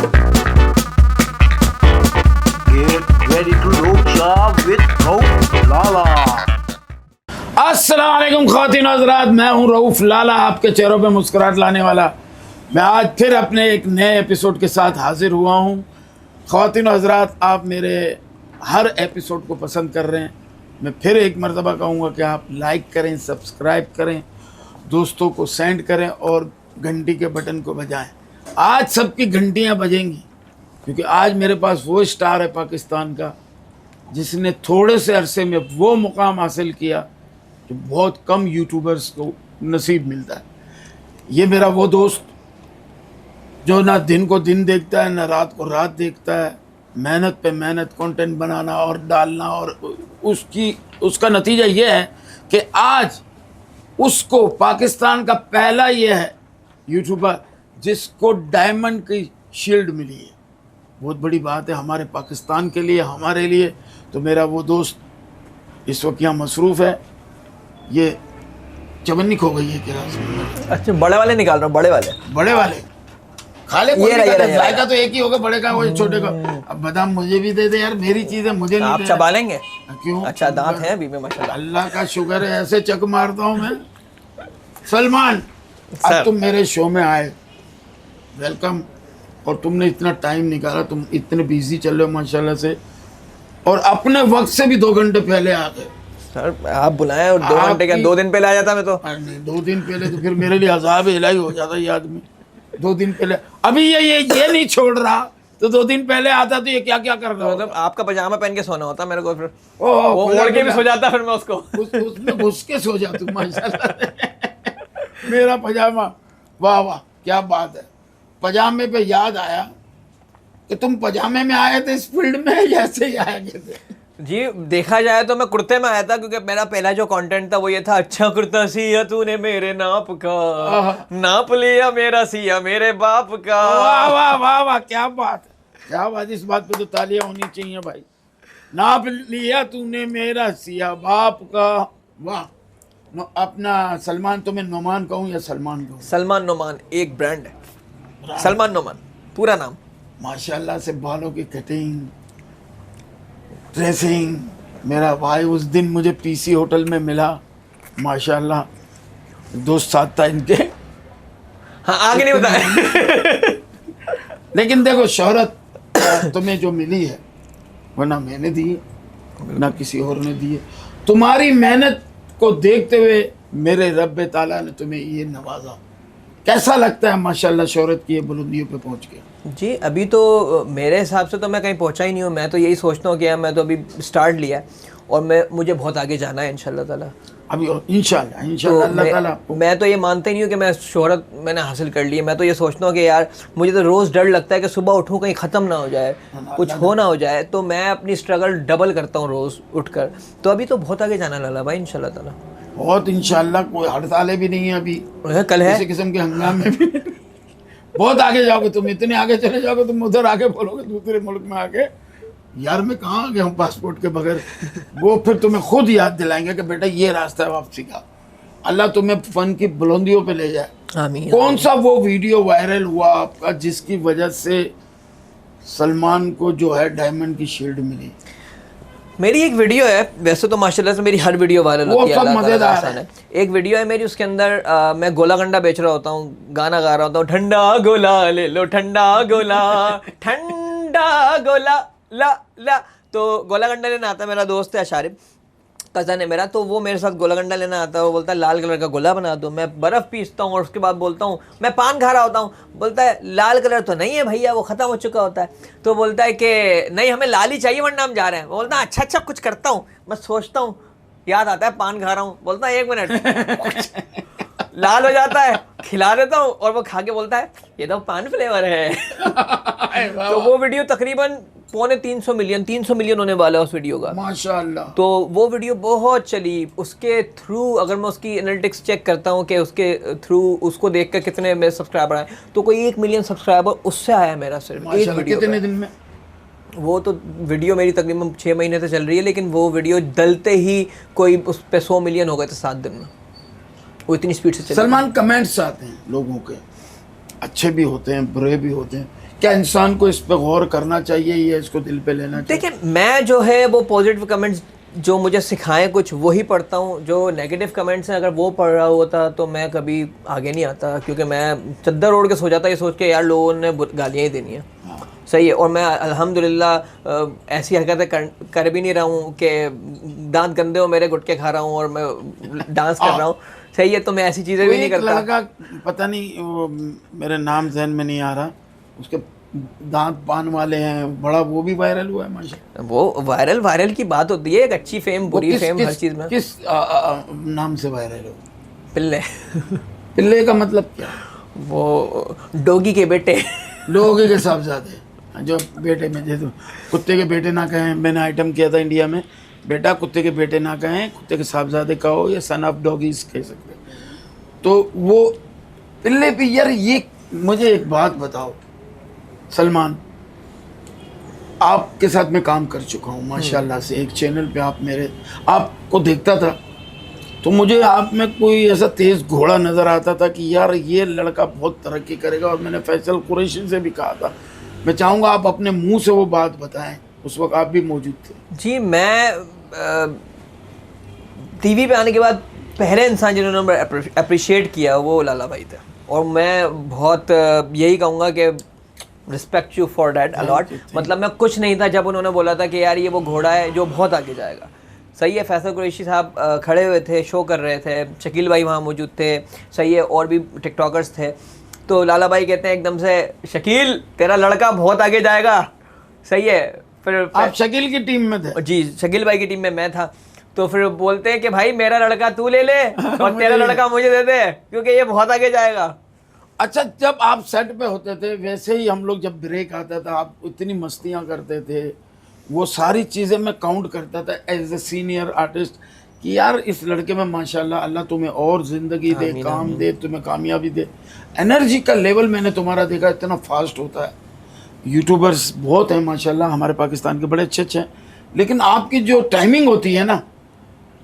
Get ready to rocha with Rauf Lala. अस्सलाम वालेकुम ख़वातीन हज़रात, मैं हूं रऊफ़ लाला, आपके चेहरों पे मुस्कुराहट लाने वाला। मैं आज फिर अपने एक नए एपिसोड के साथ हाजिर हुआ हूं। ख़वातीन हज़रात, आप मेरे हर एपिसोड को पसंद कर रहे हैं। मैं फिर एक मरतबा कहूँगा कि आप लाइक करें, सब्सक्राइब करें, दोस्तों को सेंड करें और घंटी के बटन को बजाएं। आज सबकी घंटियाँ बजेंगी, क्योंकि आज मेरे पास वो स्टार है पाकिस्तान का जिसने थोड़े से अरसे में वो मुकाम हासिल किया जो बहुत कम यूट्यूबर्स को नसीब मिलता है। ये मेरा वो दोस्त जो ना दिन को दिन देखता है, ना रात को रात देखता है, मेहनत पे मेहनत, कंटेंट बनाना और डालना, और उसका नतीजा ये है कि आज उसको पाकिस्तान का पहला ये है यूट्यूबर जिसको डायमंड की शील्ड मिली है। बहुत बड़ी बात है हमारे पाकिस्तान के लिए, हमारे लिए। तो मेरा वो दोस्त इस वक्त यहाँ मसरूफ़ है। ये चवन्नी खो गई है क्या? अच्छा, बड़े वाले निकाल रहा हूँ, बड़े वाले खा ले। ये रहा, जायका तो एक ही होगा, बड़े का वो छोटे का। अब बादाम मुझे भी दे दे यार, मेरी चीज़ है, मुझे नहीं आप दे। चबा लेंगे? क्यों? अच्छा, दांत हैं अभी में माशाल्लाह। अल्लाह का शुक्र है, ऐसे चक मारता हूँ मैं। सलमान, सर। अब तुम मेरे शो में आए, वेलकम। और तुमने इतना टाइम निकाला, तुम इतने बिजी चल रहे हो माशाल्लाह से, और अपने वक्त से भी 2 घंटे पहले आ गए। सर आप बुलाएं और 2 घंटे क्या, 2 दिन पहले आ जाता मैं तो। नहीं, 2 दिन पहले तो फिर मेरे लिए अजाब इलाही हो जाता ये आदमी। 2 दिन पहले, अभी ये नहीं छोड़ रहा, तो 2 दिन पहले आता तो ये क्या क्या कर रहा मतलब आपका पजामा पहन के सोना होता मेरे को, फिर ओह, वो ओढ़ के भी सो जाता फिर मैं उसको। उसमें घुस के सो जा तू माशाल्लाह। मेरा पजामा, वाह वाह क्या बात है। पजामे पे याद आया कि तुम पजामे में आए थे इस फील्ड में, ऐसे ही आए थे जी। देखा जाए तो मैं कुर्ते में आया था, क्योंकि मेरा पहला जो कंटेंट था वो ये था, अच्छा कुर्ता सिया तूने मेरे नाप का, नाप लिया मेरा सिया मेरे बाप का। वाह वाह वाह वाह क्या बात है, क्या बात। इस बात पे तो तालियां होनी चाहिए भाई। नाप लिया तूने मेरा सिया बाप का, वाह। अपना सलमान, तुम्हें नोमान कहूँ या सलमान कहूँ? सलमान नोमान एक ब्रांड है, सलमान नोमान पूरा नाम। माशाल्लाह से बालों की कटिंग, ड्रेसिंग। मेरा भाई उस दिन मुझे पीसी होटल में मिला, माशाल्लाह, दोस्त साथ था इनके। हाँ, आगे नहीं बताया। लेकिन देखो, शोहरत तुम्हें जो मिली है वो ना मैंने दी है ना किसी और ने दी है। तुम्हारी मेहनत को देखते हुए मेरे रब्बे ताला ने तुम्हें ये नवाजा। कैसा लगता है माशाल्लाह शोहरत की ये बुलंदियों पे पहुंच के? जी, अभी तो मेरे हिसाब से तो मैं कहीं पहुंचा ही नहीं हूँ। मैं तो यही सोचता हूँ कि यार मैं तो अभी स्टार्ट लिया है और मुझे बहुत आगे जाना है इंशाल्लाह ताला। अभी इंशाल्लाह अल्लाह ताला। मैं तो ये मानता ही नहीं हूँ कि मैं शोहरत मैंने हासिल कर ली है। मैं तो ये सोचता हूँ कि यार मुझे तो रोज़ डर लगता है कि सुबह उठूँ कहीं ख़त्म ना हो जाए, कुछ हो ना हो जाए। तो मैं अपनी स्ट्रगल डबल करता हूँ रोज़ उठकर। तो अभी तो बहुत आगे जाना लाला भाई इंशाल्लाह ताला। बहुत इंशाल्लाह। कोई हड़तालें भी नहीं है अभी, कल है किसी किस्म के हंगामे भी नहीं। बहुत आगे जाओगे तुम, इतने आगे चले जाओगे तुम, उधर आगे बोलोगे दूसरे मुल्क में आके, यार मैं कहाँ आ गया हूँ पासपोर्ट के बगैर। वो फिर तुम्हें खुद याद दिलाएंगे कि बेटा ये रास्ता है वापसी का। अल्लाह तुम्हें फन की बुलंदियों पे ले जाए। आमीन। कौन सा वो वीडियो वायरल हुआ आपका जिसकी वजह से सलमान को जो है डायमंड की शील्ड मिली? मेरी एक वीडियो है, वैसे तो माशाल्लाह से मेरी हर वीडियो वायरल होती है, सब मजेदार है। एक वीडियो है मेरी, उसके अंदर मैं गोला गंडा बेच रहा होता हूँ, गाना गा रहा होता हूँ, ठंडा गोला ले लो ठंडा गोला, ठंडा गोला ला ला। तो गोला गंडा लेना आता है, मेरा दोस्त है अशारिफ, कज़न है मेरा, तो वो मेरे साथ गोला गंडा लेना आता है। वो बोलता है लाल कलर का गोला बना दो। मैं बर्फ़ पीसता हूँ और उसके बाद बोलता हूँ मैं पान खा रहा होता हूँ। बोलता है लाल कलर तो नहीं है भैया, वो ख़त्म हो चुका होता है। तो बोलता है कि नहीं हमें लाल ही चाहिए वरना हम जा रहे हैं। बोलता है अच्छा कुछ करता हूँ, मैं सोचता हूँ, याद आता है पान खा रहा हूँ। बोलता है 1 मिनट, लाल हो जाता है, खिला देता हूँ और वो खा के बोलता है ये तो पान फ्लेवर है। तो वो वीडियो तकरीबन 300 मिलियन होने वाला है उस वीडियो का, माशाल्लाह। तो वो वीडियो बहुत चली। उसके थ्रू अगर मैं उसकी एनालिटिक्स चेक करता हूँ कि उसके थ्रू उसको देख कर कितने मेरे सब्सक्राइबर आए, तो कोई 1 मिलियन सब्सक्राइबर उससे आया मेरा सिर्फ एक वीडियो। कितने दिन में? वो तो वीडियो मेरी तकरीबन 6 महीने से चल रही है, लेकिन वो वीडियो डलते ही कोई उस पे 100 मिलियन हो गए थे 7 दिन में। वो इतनी स्पीड से चल। सलमान, कमेंट्स आते हैं लोगों के, अच्छे भी होते हैं बुरे भी होते हैं, क्या इंसान को इस पे गौर करना चाहिए या इसको दिल पे लेना चाहिए? देखिए, मैं जो है वो पॉजिटिव कमेंट्स जो मुझे सिखाएं कुछ वही पढ़ता हूँ। जो नेगेटिव कमेंट्स हैं अगर वो पढ़ रहा होता तो मैं कभी आगे नहीं आता, क्योंकि मैं चद्दर ओढ़ के सो जाता ये सोच के यार लोगों ने गालियाँ ही देनी है। सही है। और मैं अल्हम्दुलिल्लाह ऐसी हरकतें कर भी नहीं रहा हूँ कि दांत गंदे हो मेरे गुटके खा रहा हूँ और मैं डांस कर रहा हूँ। सही है, तो मैं ऐसी चीज़ें भी नहीं करता। लड़का पता नहीं वो मेरे नाम जहन में नहीं आ रहा, उसके दांत पान वाले हैं, बड़ा वो भी वायरल हुआ है माशाल्लाह। वो वायरल की बात होती है, एक अच्छी फेम बुरी फेम हर चीज़ में। किस नाम से वायरल हो? पिल्ले। पिल्ले का मतलब क्या? वो डोगी के बेटे। लोगों के साहबजादे जो बेटे में, जैसे कुत्ते के बेटे ना कहें, मैंने आइटम किया था इंडिया में, बेटा कुत्ते के बेटे ना कहें, कुत्ते के साहबजादे कहो या सन ऑफ डॉगीज कह सकते हैं। तो वो पिल्ले पे यार, ये मुझे एक बात बताओ सलमान, आपके साथ मैं काम कर चुका हूँ माशाल्लाह से, एक चैनल पे आपको देखता था तो मुझे आप में कोई ऐसा तेज़ घोड़ा नज़र आता था कि यार ये लड़का बहुत तरक्की करेगा। और मैंने फैसल कुरैशी से भी कहा था, मैं चाहूँगा आप अपने मुंह से वो बात बताएं, उस वक्त आप भी मौजूद थे। जी, मैं टीवी पे आने के बाद पहले इंसान जिन्होंने अप्रिशिएट किया वो लाला भाई थे, और मैं बहुत यही कहूँगा कि respect you for that a lot. मतलब मैं कुछ नहीं था जब उन्होंने बोला था कि यार ये वो घोड़ा है जो बहुत आगे जाएगा। सही है, फैसल कुरैशी साहब खड़े हुए थे, शो कर रहे थे, शकील भाई वहाँ मौजूद थे, सही है, और भी टिकटॉकर्स थे। तो लाला भाई कहते हैं एकदम से, शकील तेरा लड़का बहुत आगे जाएगा। सही है, फिर आप शकील की टीम में थे? जी, शकील भाई की टीम में मैं था। तो फिर बोलते हैं कि भाई मेरा लड़का तू ले ले और तेरा लड़का मुझे दे दे, क्योंकि ये बहुत आगे जाएगा। अच्छा, जब आप सेट पे होते थे वैसे ही हम लोग जब ब्रेक आता था, आप इतनी मस्तियाँ करते थे, वो सारी चीज़ें मैं काउंट करता था एज ए सीनियर आर्टिस्ट कि यार इस लड़के में माशाल्लाह अल्लाह तुम्हें और ज़िंदगी दे, काम दे, तुम्हें कामयाबी दे। एनर्जी का लेवल मैंने तुम्हारा देखा इतना फास्ट होता है। यूट्यूबर्स बहुत हैं माशाल्लाह हमारे पाकिस्तान के, बड़े अच्छे अच्छे हैं, लेकिन आपकी जो टाइमिंग होती है ना,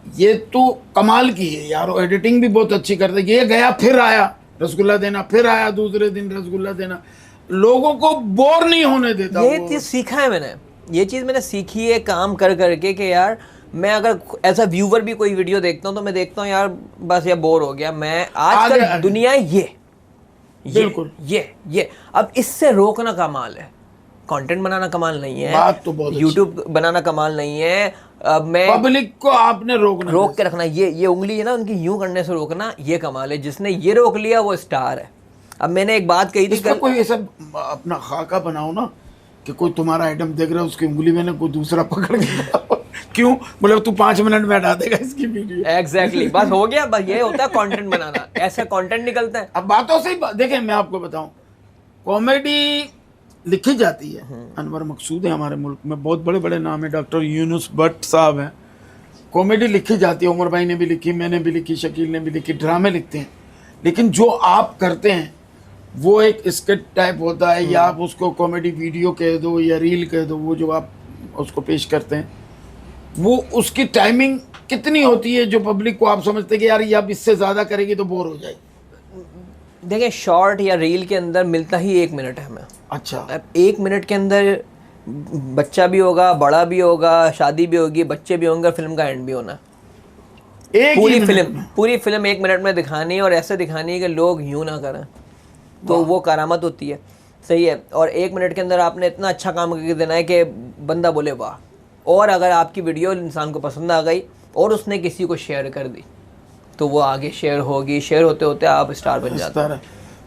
ये तो कमाल की है यार। एडिटिंग भी बहुत अच्छी करते, ये गया फिर आया रसगुल्ला देना, फिर आया दूसरे दिन रसगुल्ला देना, लोगों को बोर नहीं होने देता। ये चीज़ सीखा है मैंने, ये चीज़ मैंने सीखी है काम कर करके कि यार मैं अगर एज अ व्यूवर भी कोई वीडियो देखता हूँ तो मैं देखता हूँ यार बस ये बोर हो गया, मैं आजकल दुनिया ये बिल्कुल ये अब इससे रोकना कमाल है। कंटेंट बनाना कमाल नहीं है, बात तो बहुत यूट्यूब बनाना कमाल नहीं है। अब मैं पब्लिक को आपने रोक के रखना, ये उंगली है ना उनकी यूं करने से रोकना, ये कमाल है। जिसने ये रोक लिया वो स्टार है। अब मैंने एक बात कही थी कल, कोई ऐसा अपना खाका बनाओ ना कि कोई तुम्हारा आइटम देख रहा है, उसकी उंगली में ना कोई दूसरा पकड़ के क्यों, मतलब तू 5 मिनट में हटा देगा इसकी वीडियो। एग्जैक्टली, बस हो गया। बस ये होता है कंटेंट बनाना, ऐसा कंटेंट निकलता है। अब बातों से ही देखें, मैं आपको बताऊं, कॉमेडी लिखी जाती है। अनवर मकसूद है हमारे मुल्क में, बहुत बड़े बड़े नाम है, डॉक्टर यूनुस भट्ट साहब हैं। कॉमेडी लिखी जाती है, उमर भाई ने भी लिखी, मैंने भी लिखी, शकील ने भी लिखी, ड्रामे लिखते हैं। लेकिन जो आप करते हैं वो एक स्किट टाइप होता है, या आप उसको कॉमेडी वीडियो कह दो या रील कह दो, वो जो आप उसको पेश करते हैं, वो उसकी टाइमिंग कितनी होती है जो पब्लिक को आप समझते हैं कि यार ये अब इससे ज़्यादा करेगी तो बोर हो जाएगी। देखिए, शॉर्ट या रील के अंदर मिलता ही 1 मिनट है हमें। अच्छा, अब 1 मिनट के अंदर बच्चा भी होगा, बड़ा भी होगा, शादी भी होगी, बच्चे भी होंगे, फिल्म का एंड भी होना। पूरी फिल्म 1 मिनट में दिखानी है, और ऐसे दिखानी है कि लोग यूं ना करें, तो वो करामत होती है। सही है, और 1 मिनट के अंदर आपने इतना अच्छा काम करके देना है कि बंदा बोले वाह। और अगर आपकी वीडियो इंसान को पसंद आ गई और उसने किसी को शेयर कर दी तो वो आगे शेयर होगी, शेयर होते होते आप स्टार बन जाते हैं।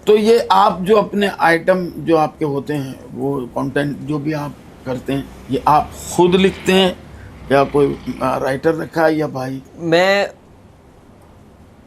तो ये आप जो अपने आइटम जो आपके होते हैं, वो कंटेंट जो भी आप करते हैं, ये आप खुद लिखते हैं या कोई राइटर रखा है या भाई? मैं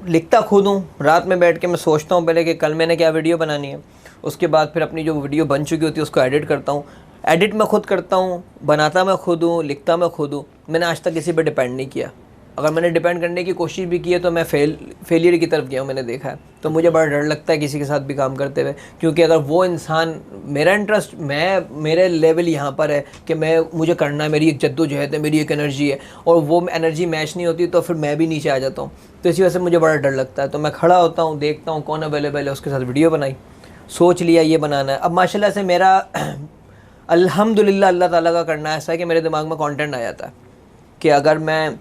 लिखता खुद हूँ। रात में बैठ के मैं सोचता हूँ पहले कि कल मैंने क्या वीडियो बनानी है, उसके बाद फिर अपनी जो वीडियो बन चुकी होती है उसको एडिट करता हूँ। एडिट मैं खुद करता हूँ, बनाता मैं खुद हूँ, लिखता मैं खुद हूँ। मैंने आज तक किसी पे डिपेंड नहीं किया। अगर मैंने डिपेंड करने की कोशिश भी की है तो मैं फेलियर की तरफ गया हूँ, मैंने देखा है। तो मुझे बड़ा डर लगता है किसी के साथ भी काम करते हुए, क्योंकि अगर वो इंसान, मेरा इंटरेस्ट, मेरे लेवल यहाँ पर है कि मुझे करना है, मेरी एक जद्दोजहद है, मेरी एक एनर्जी है, और वो एनर्जी मैच नहीं होती तो फिर मैं भी नीचे आ जाता हूँ। तो इसी वजह से मुझे बड़ा डर लगता है। तो मैं खड़ा होता हूँ, देखता हूँ कौन अवेलेबल है, उसके साथ वीडियो बनाई, सोच लिया ये बनाना है। अब माशाल्लाह से मेरा अल्हम्दुलिल्लाह अल्लाह ताला का करना ऐसा है कि मेरे दिमाग में कंटेंट आ जाता है कि अगर मैं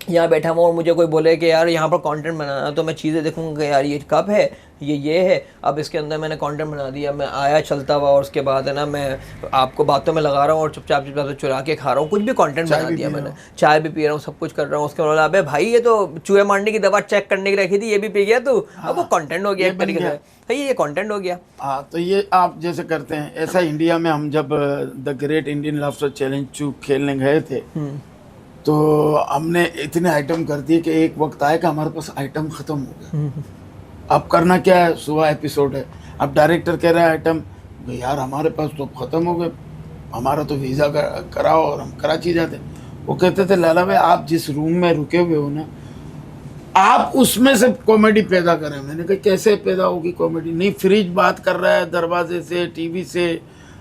यहाँ बैठा हूँ और मुझे कोई बोले कि यार यहाँ पर कंटेंट बनाना, तो मैं चीज़ें देखूँगा कि यार ये कप है, ये है, अब इसके अंदर मैंने कंटेंट बना दिया, मैं आया चलता हुआ और उसके बाद है ना मैं आपको बातों में लगा रहा हूँ और चुपचाप चुपचाप चुरा के खा रहा हूँ, कुछ भी कंटेंट बना दिया मैंने, चाय भी पी रहा हूँ, सब कुछ कर रहा हूँ। उसके बाद अबे भाई ये तो चूहे मारने की दवा चेक करने की रखी थी, ये भी पी गया तू, अब वो कंटेंट हो गया एक तरीके से भाई, ये कंटेंट हो गया। हाँ, तो ये आप जैसे करते हैं ऐसा इंडिया में हम जब the great Indian laughter challenge खेलने गए थे तो हमने इतने आइटम कर दिए कि एक वक्त आया कि हमारे पास आइटम ख़त्म हो गया। अब करना क्या है, सुबह एपिसोड है, अब डायरेक्टर कह रहा है आइटम, यार हमारे पास तो ख़त्म हो गए, हमारा तो वीज़ा कराओ और हम कराची जाते। वो कहते थे लाला भाई आप जिस रूम में रुके हुए हो ना, आप उसमें से कॉमेडी पैदा करें। मैंने कहा कैसे पैदा होगी कॉमेडी? नहीं, फ्रिज बात कर रहा है दरवाजे से, टीवी से,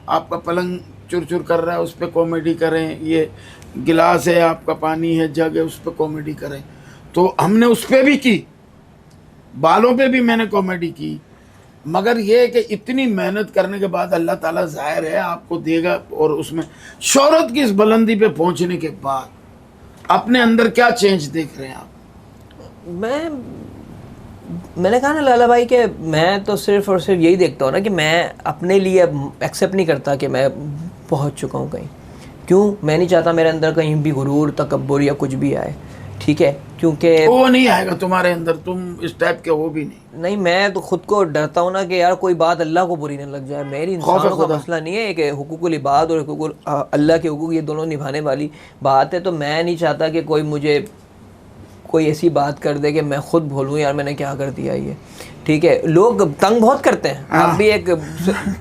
आपका पलंग चुर चुर कर रहा है, उस पर कॉमेडी करें, ये गिलास है आपका, पानी है, जग है, उस पर कॉमेडी करें। तो हमने उस पर भी की, बालों पे भी मैंने कॉमेडी की, मगर ये है कि इतनी मेहनत करने के बाद अल्लाह ताला ज़ाहिर है आपको देगा। और उसमें शोहरत की इस बुलंदी पे पहुंचने के बाद अपने अंदर क्या चेंज देख रहे हैं आप? मैंने कहा ना लाला भाई कि मैं तो सिर्फ और सिर्फ यही देखता हूँ ना कि मैं अपने लिए एक्सेप्ट नहीं करता कि मैं पहुँच चुका हूँ कहीं। क्यों? मैं नहीं चाहता मेरे अंदर कहीं भी गुरूर, तकब्बुर या कुछ भी आए, ठीक है? क्योंकि वो नहीं आएगा तुम्हारे अंदर, तुम इस टाइप के हो भी नहीं। मैं तो खुद को डरता हूँ ना कि यार कोई बात अल्लाह को बुरी न लग जाए। मेरी इंसानों का मसला नहीं है कि हुकूकुल इबाद और हुकूकुल अल्लाह के हुकूक ये दोनों निभाने वाली बात है। तो मैं नहीं चाहता कि कोई मुझे कोई ऐसी बात कर दे कि मैं खुद भूलूँ यार मैंने क्या कर दिया ये, ठीक है? लोग तंग बहुत करते हैं। आप भी एक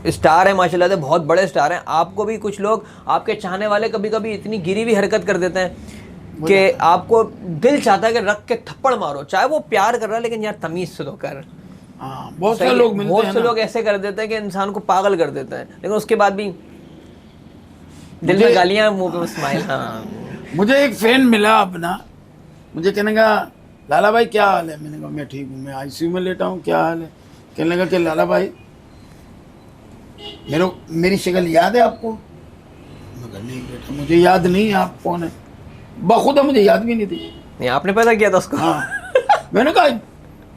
स्टार है माशाल्लाह से, बहुत बड़े स्टार हैं, आपको भी कुछ लोग आपके चाहने वाले कभी कभी इतनी गिरी हुई हरकत कर देते हैं कि आपको दिल चाहता है कि रख के थप्पड़ मारो, चाहे वो प्यार कर रहा है लेकिन यार तमीज़ से तो कर। बहुत से लोग मिलते हैं, बहुत से लोग ऐसे कर देते हैं कि इंसान को पागल कर देते हैं, लेकिन उसके बाद भी दिल में गालियाँ, मुंह पे स्माइल। हाँ, मुझे एक फैन मिला अपना, मुझे कहने का लाला भाई क्या हाल है? मैंने कहा मैं ठीक हूँ, मैं आईसीयू में लेटा हूँ, क्या हाल है? कहने लगा कि लाला भाई मेरी शक्ल याद है आपको? मैं कहा नहीं बेटा मुझे याद नहीं है, आप कौन है? बखुदा मुझे याद भी नहीं थी। नहीं, आपने पैदा किया था उसको? हाँ। मैंने कहा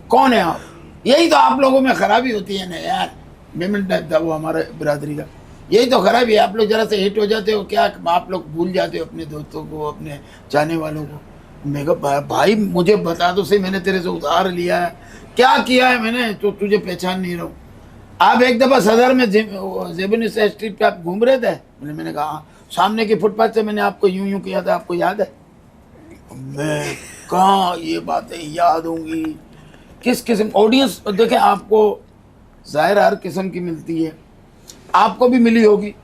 कौन है आप? यही तो आप लोगों में खराबी होती है ना यार, पेमेंट टाइप था वो हमारे बिरादरी का, यही तो खराबी है, आप लोग जरा से हिट हो जाते हो, क्या आप लोग भूल जाते हो अपने दोस्तों को, अपने चाहने वालों को। मैं कहा भाई मुझे बता दो सही, मैंने तेरे से उधार लिया है, क्या किया है मैंने तो तुझे पहचान नहीं रहा हूँ। आप एक दफ़ा सदर में जेबन स्ट्रीट पे आप घूम रहे थे, मैंने कहा सामने की फुटपाथ से मैंने आपको यूं यूं किया था, आपको याद है? मैं कहाँ ये बातें याद होंगी? किस किस्म ऑडियंस देखें, आपको जाहिर हर किस्म की मिलती है, आपको भी मिली होगी।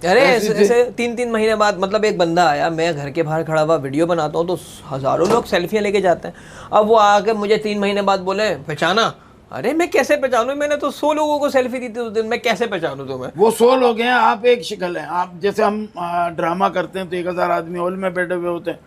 अरे ऐसे 3-3 महीने बाद मतलब एक बंदा आया, मैं घर के बाहर खड़ा हुआ वीडियो बनाता हूँ तो हज़ारों लोग सेल्फियाँ लेके जाते हैं। अब वो आके मुझे 3 महीने बाद बोले पहचाना। अरे मैं कैसे पहचानूं? मैंने तो 100 लोगों को सेल्फी दी थी उस दिन, मैं कैसे पहचानूं तुम्हें? वो 100 लोग हैं, आप एक शक्ल हैं। आप जैसे हम ड्रामा करते हैं तो 1000 आदमी हॉल में बैठे हुए होते हैं,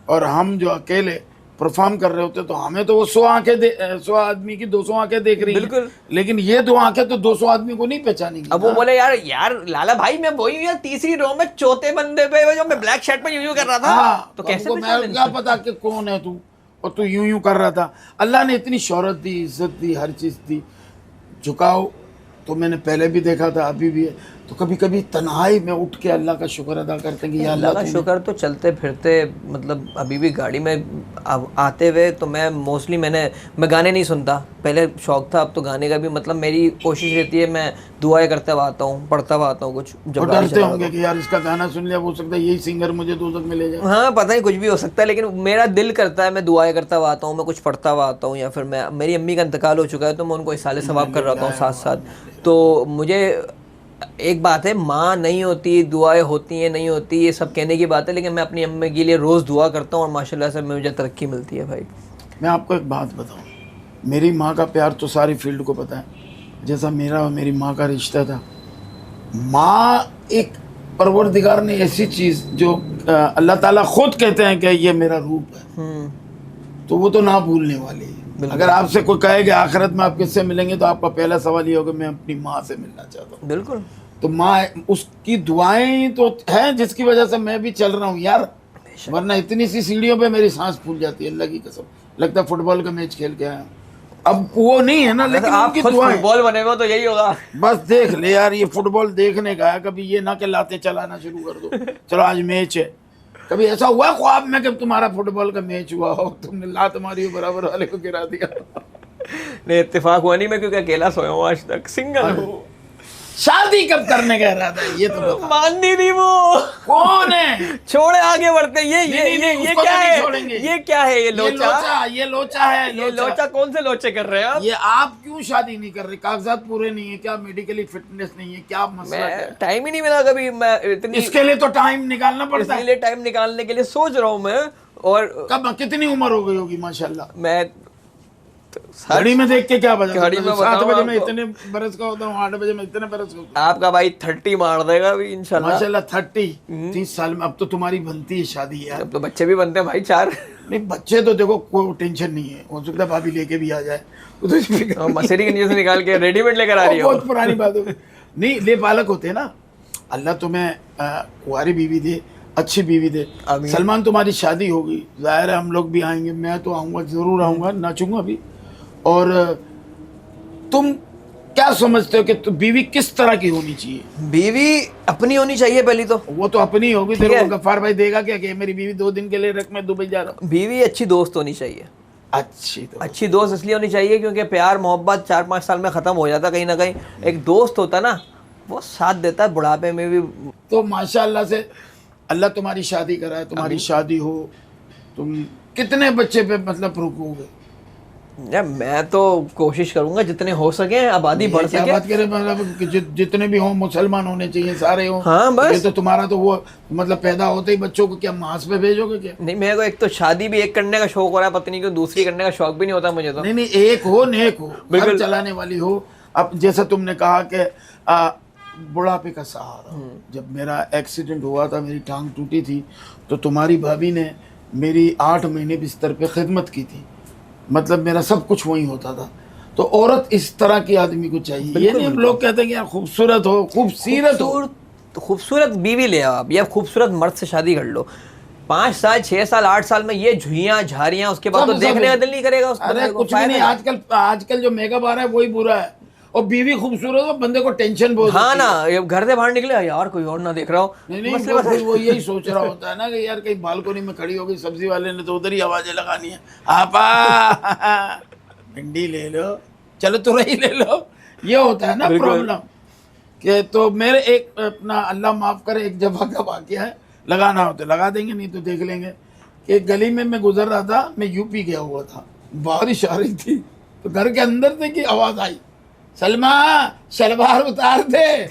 और हम जो अकेले परफॉर्म कर रहे होते तो हमें तो वो 100 आंखें 100 आदमी की 200 आंखें देख रही हैं, बिल्कुल। लेकिन ये 2 आंखें तो 200 आदमी को नहीं पहचानेंगी। अब वो बोले यार लाला भाई मैं वही हूँ यार, तीसरी रो में चौथे बंदे पे जो मैं ब्लैक शर्ट में यूं कर रहा था। हाँ, तो कैसे मैं क्या पता कि कौन है तू, और तू यूं यूं कर रहा था। अल्लाह ने इतनी शोहरत दी, इज्जत दी, हर चीज़ दी। झुकाव तो मैंने पहले भी देखा था, अभी भी है। तो कभी कभी तन्हाई में उठ के अल्लाह का शुक्र अदा करते हैं कि या अल्लाह का शुक्र। तो चलते फिरते मतलब अभी भी गाड़ी में आते हुए तो मैं मोस्टली मैं गाने नहीं सुनता, पहले शौक था, अब तो गाने का भी मतलब मेरी कोशिश रहती है, मैं दुआएं करते हुआ आता हूँ, पढ़ता हुआ आता हूँ कुछ। जब डरते होंगे कि यार इसका गाना सुन लिया, हो सकता है यही सिंगर मुझे दोज़ख में ले जाए। हाँ पता नहीं, कुछ भी हो सकता है, लेकिन मेरा दिल करता है, मैं दुआएं करता हुआ आता हूँ, मैं कुछ पढ़ता हुआ आता हूँ, या फिर मैं मेरी अम्मी का इंतकाल हो चुका है तो मैं उनको इसाले सवाब कर रहा हूँ साथ साथ। तो मुझे एक बात है, माँ नहीं होती, दुआएं होती हैं नहीं होती, ये सब कहने की बात है, लेकिन मैं अपनी अम्मी के लिए रोज़ दुआ करता हूँ और माशाल्लाह से मुझे तरक्की मिलती है। भाई मैं आपको एक बात बताऊँ, मेरी माँ का प्यार तो सारी फील्ड को पता है, जैसा मेरा और मेरी माँ का रिश्ता था। माँ एक परवरदिगार ने ऐसी चीज़ जो अल्लाह ताला खुद कहते हैं कि ये मेरा रूप है, तो वो तो ना भूलने वाली है। अगर आपसे कोई कहे कि आखिरत में आप किससे मिलेंगे तो आपका पहला सवाल ये होगा मैं अपनी माँ से मिलना चाहता हूँ। बिल्कुल। तो माँ उसकी दुआएं तो हैं जिसकी वजह से मैं भी चल रहा हूँ यार, वरना इतनी सी सीढ़ियों पे मेरी सांस फूल जाती है, अल्लाह की कसम। लगता है फुटबॉल का मैच खेल के आया। अब वो नहीं है ना, लेकिन आप उनकी खुद दुआएं। फुटबॉल बने हुए तो यही होगा। बस देख ले यार, ये फुटबॉल देखने का है, कभी ये ना के लाते चलाना शुरू कर दो, चलो आज मैच है। कभी ऐसा हुआ ख्वाब में कि तुम्हारा फुटबॉल का मैच हुआ हो, तुमने लात मारी हो, बराबर वाले को गिरा दिया? नहीं, इत्तेफाक हुआ नहीं, मैं क्योंकि अकेला सोया हूँ आज तक, सिंगल हूँ। शादी कब करने का इरादा है ये तो बता। माननी नहीं वो। कौन है? छोड़े आगे बढ़ते हैं। ये उसको क्या तो नहीं है? छोड़ेंगे। ये क्या है? ये लोचा ये लोचा है। ये लोचा कौन से लोचे कर रहे हैं आप? ये आप क्यों शादी नहीं कर रहे? कागजात पूरे नहीं है क्या? मेडिकली फिटनेस नहीं है क्या? मसला क्या है? टाइम ही नहीं मिला कभी। मैं इतनी इसके लिए तो टाइम निकालना पड़ता है। इसलिए टाइम निकालने के लिए सोच रहा हूँ मैं। और कब कितनी उम्र हो गई होगी माशाल्लाह? मैं घड़ी में देख के क्या बजा? घड़ी में 7 बजे मैं आपको। इतने बरस का होता हूँ, 8 बजे मैं इतने बरस का होता आपका भाई 30 मार देगा अभी हूँ इंशाल्लाह। माशाल्लाह। 30 साल में अब तो तुम्हारी बनती है शादी यार। अब तो बच्चे भी बनते हैं भाई 4। नहीं बच्चे तो देखो कोई टेंशन नहीं है, हो सकता है भाभी लेके भी आ जाए, वो तो फिक्र और मसेरी के नीचे से निकाल के रेडीमेड लेकर आ रही हो। बहुत पुरानी बात हो गई। नहीं ले पालक होते हैं ना, अल्लाह तुम्हें कुंवारी बीवी दे, अच्छी बीवी दे। आमीन। सलमान तुम्हारी शादी होगी, जाहिर है हम लोग भी आएंगे, मैं तो आऊँगा, ज़रूर आऊँगा, नाचूंगा भी। और तुम क्या समझते हो कि बीवी किस तरह की होनी चाहिए? बीवी अपनी होनी चाहिए पहली तो। वो तो अपनी होगी, ठीक तेरे है। को गफ्फार भाई देगा क्या कि मेरी बीवी 2 दिन के लिए रख, मैं दुबई जा रहा हूँ? बीवी अच्छी दोस्त होनी चाहिए। अच्छी दोस्त इसलिए होनी चाहिए क्योंकि प्यार मोहब्बत 4-5 साल में ख़त्म हो जाता कहीं ना कहीं। एक दोस्त होता ना, वो साथ देता है बुढ़ापे में भी। तो माशाल्लाह से अल्लाह तुम्हारी शादी कराए, तुम्हारी शादी हो। तुम कितने बच्चे पे मतलब रुकोगे? यार मैं तो कोशिश करूंगा जितने हो सके आबादी बढ़ क्या सके। बात करें, मतलब कि जितने भी हों मुसलमान होने चाहिए, सारे हों। हाँ, बस। ये तो तुम्हारा तो वो मतलब पैदा होते ही बच्चों को क्या मांस पे भेजोगे क्या? नहीं, मेरे को एक तो शादी भी एक करने का शौक हो रहा है, पत्नी को दूसरी करने का शौक भी नहीं होता मुझे तो। नहीं एक हो, नेक हो, बिल्कुल। घर चलाने वाली हो। अब जैसा तुमने कहा कि बुढ़ापे का सहारा। जब मेरा एक्सीडेंट हुआ था, मेरी टांग टूटी थी, तो तुम्हारी भाभी ने मेरी 8 महीने बिस्तर पे खिदमत की थी। मतलब मेरा सब कुछ वहीं होता था। तो औरत इस तरह की आदमी को चाहिए। ये नहीं लोग कहते हैं कि यार खूबसूरत हो, खूबसूरत बीवी ले आओ आप, या खूबसूरत मर्द से शादी कर लो। 5 साल 6 साल 8 साल में ये झुइयां झारियां, उसके बाद तो देखने का दिल नहीं करेगा उसको। अरे कुछ भी नहीं, आजकल जो मेकअप आ रहा है वही बुरा है। और बीवी खूबसूरत हो, बंदे को टेंशन बहुत हाँ होती ना, है। ये घर से बाहर निकले यार कोई और ना देख रहा हो। नहीं मसले बस- वो यही सोच रहा होता है ना कि यार कहीं बालकोनी में खड़ी होगी, सब्जी वाले ने तो उधर ही आवाजें लगानी है, आपा भिंडी ले लो, चलो तुरई ले लो। ये होता है ना प्रॉब्लम कि तो मेरे एक अपना अल्लाह माफ करे एक जगह का वाकया है, लगाना हो तो लगा देंगे, नहीं तो देख लेंगे। कि एक गली में मैं गुजर रहा था, मैं यूपी गया हुआ था, बारिश आ रही थी, तो घर के अंदर से की आवाज आई, सलमा शलवार उतार दे,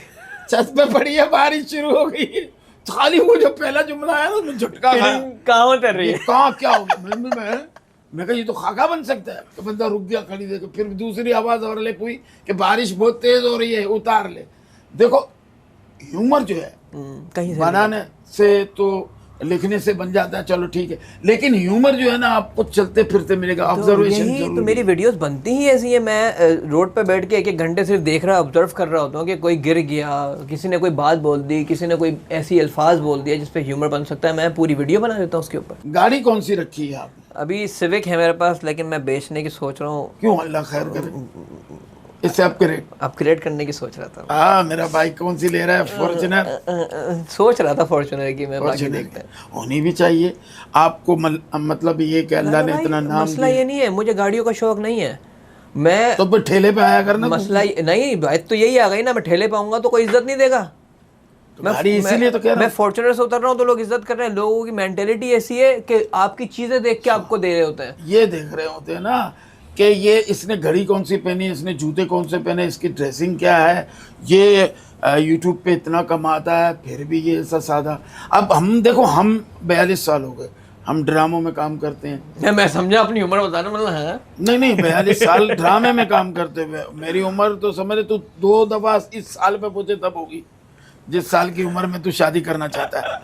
छत पे पड़ी है, बारिश शुरू हो गई। तो खाली वो जो पहला जुमला आया ना, मैं झटका खाया। कहाँ उतर रही है? कहाँ क्या हो गया? मैं कहा ये तो खाका बन सकता है। तो बंदा रुक गया खड़ी देखो, फिर दूसरी आवाज और ले हुई कि बारिश बहुत तेज हो रही है, उतार ले। देखो ह्यूमर जो है कहीं से बनाने से तो लिखने से बन जाता है, चलो ठीक है, लेकिन ह्यूमर जो है ना आपको चलते फिरते मिलेगा। ऑब्जर्वेशन यही तो मेरी वीडियोस बनती ही ऐसी है। मैं रोड पे बैठ के 1-1 घंटे सिर्फ देख रहा ऑब्जर्व कर रहा होता हूँ कि कोई गिर गया, किसी ने कोई बात बोल दी, किसी ने कोई ऐसी अल्फाज बोल दिया जिसपे ह्यूमर बन सकता है, मैं पूरी वीडियो बना देता हूँ उसके ऊपर। गाड़ी कौन सी रखी है आपने? अभी सिविक है मेरे पास, लेकिन मैं बेचने की सोच रहा हूँ। क्यों? अल्लाह खैर करे, इससे अपग्रेड अपग्रेड करने की सोच रहा था। हाँ मेरा बाइक कौन सी ले रहा है? फॉर्च्यूनर सोच रहा था फॉर्च्यूनर की मैं, बाकी देखते हैं। होनी भी चाहिए आपको। मतलब ये कि अल्लाह ने इतना नाम मसला ये नहीं है, मुझे गाड़ियों का शौक नहीं है। मैं तो फिर ठेले पे आया करना। मसला नहीं, बात तो यही आ गई ना, मैं ठेले पे आऊंगा तो कोई इज्जत नहीं देगा। गाड़ी इसीलिए तो कह रहा मैं हूँ। फॉर्च्यूनर से उतर रहा हूँ तो लोग इज्जत कर रहे हैं। लोगों की मेंटेलिटी ऐसी है कि आपकी चीजें देख के आपको दे रहे होते हैं। ये देख रहे होते हैं ना कि ये इसने घड़ी कौन सी पहनी है, इसने जूते कौन से पहने, इसकी ड्रेसिंग क्या है, ये यूट्यूब पे इतना कमाता है फिर भी ये ऐसा सादा। अब हम देखो, हम 42 साल हो गए, हम ड्रामों में काम करते हैं। मैं समझा अपनी उम्र बताना, मतलब है नहीं 42 साल ड्रामे में काम करते हुए। मेरी उम्र तो समझ तू 2 दफा इस साल पे पूछे तब होगी जिस साल की उम्र में तू शादी करना चाहता है।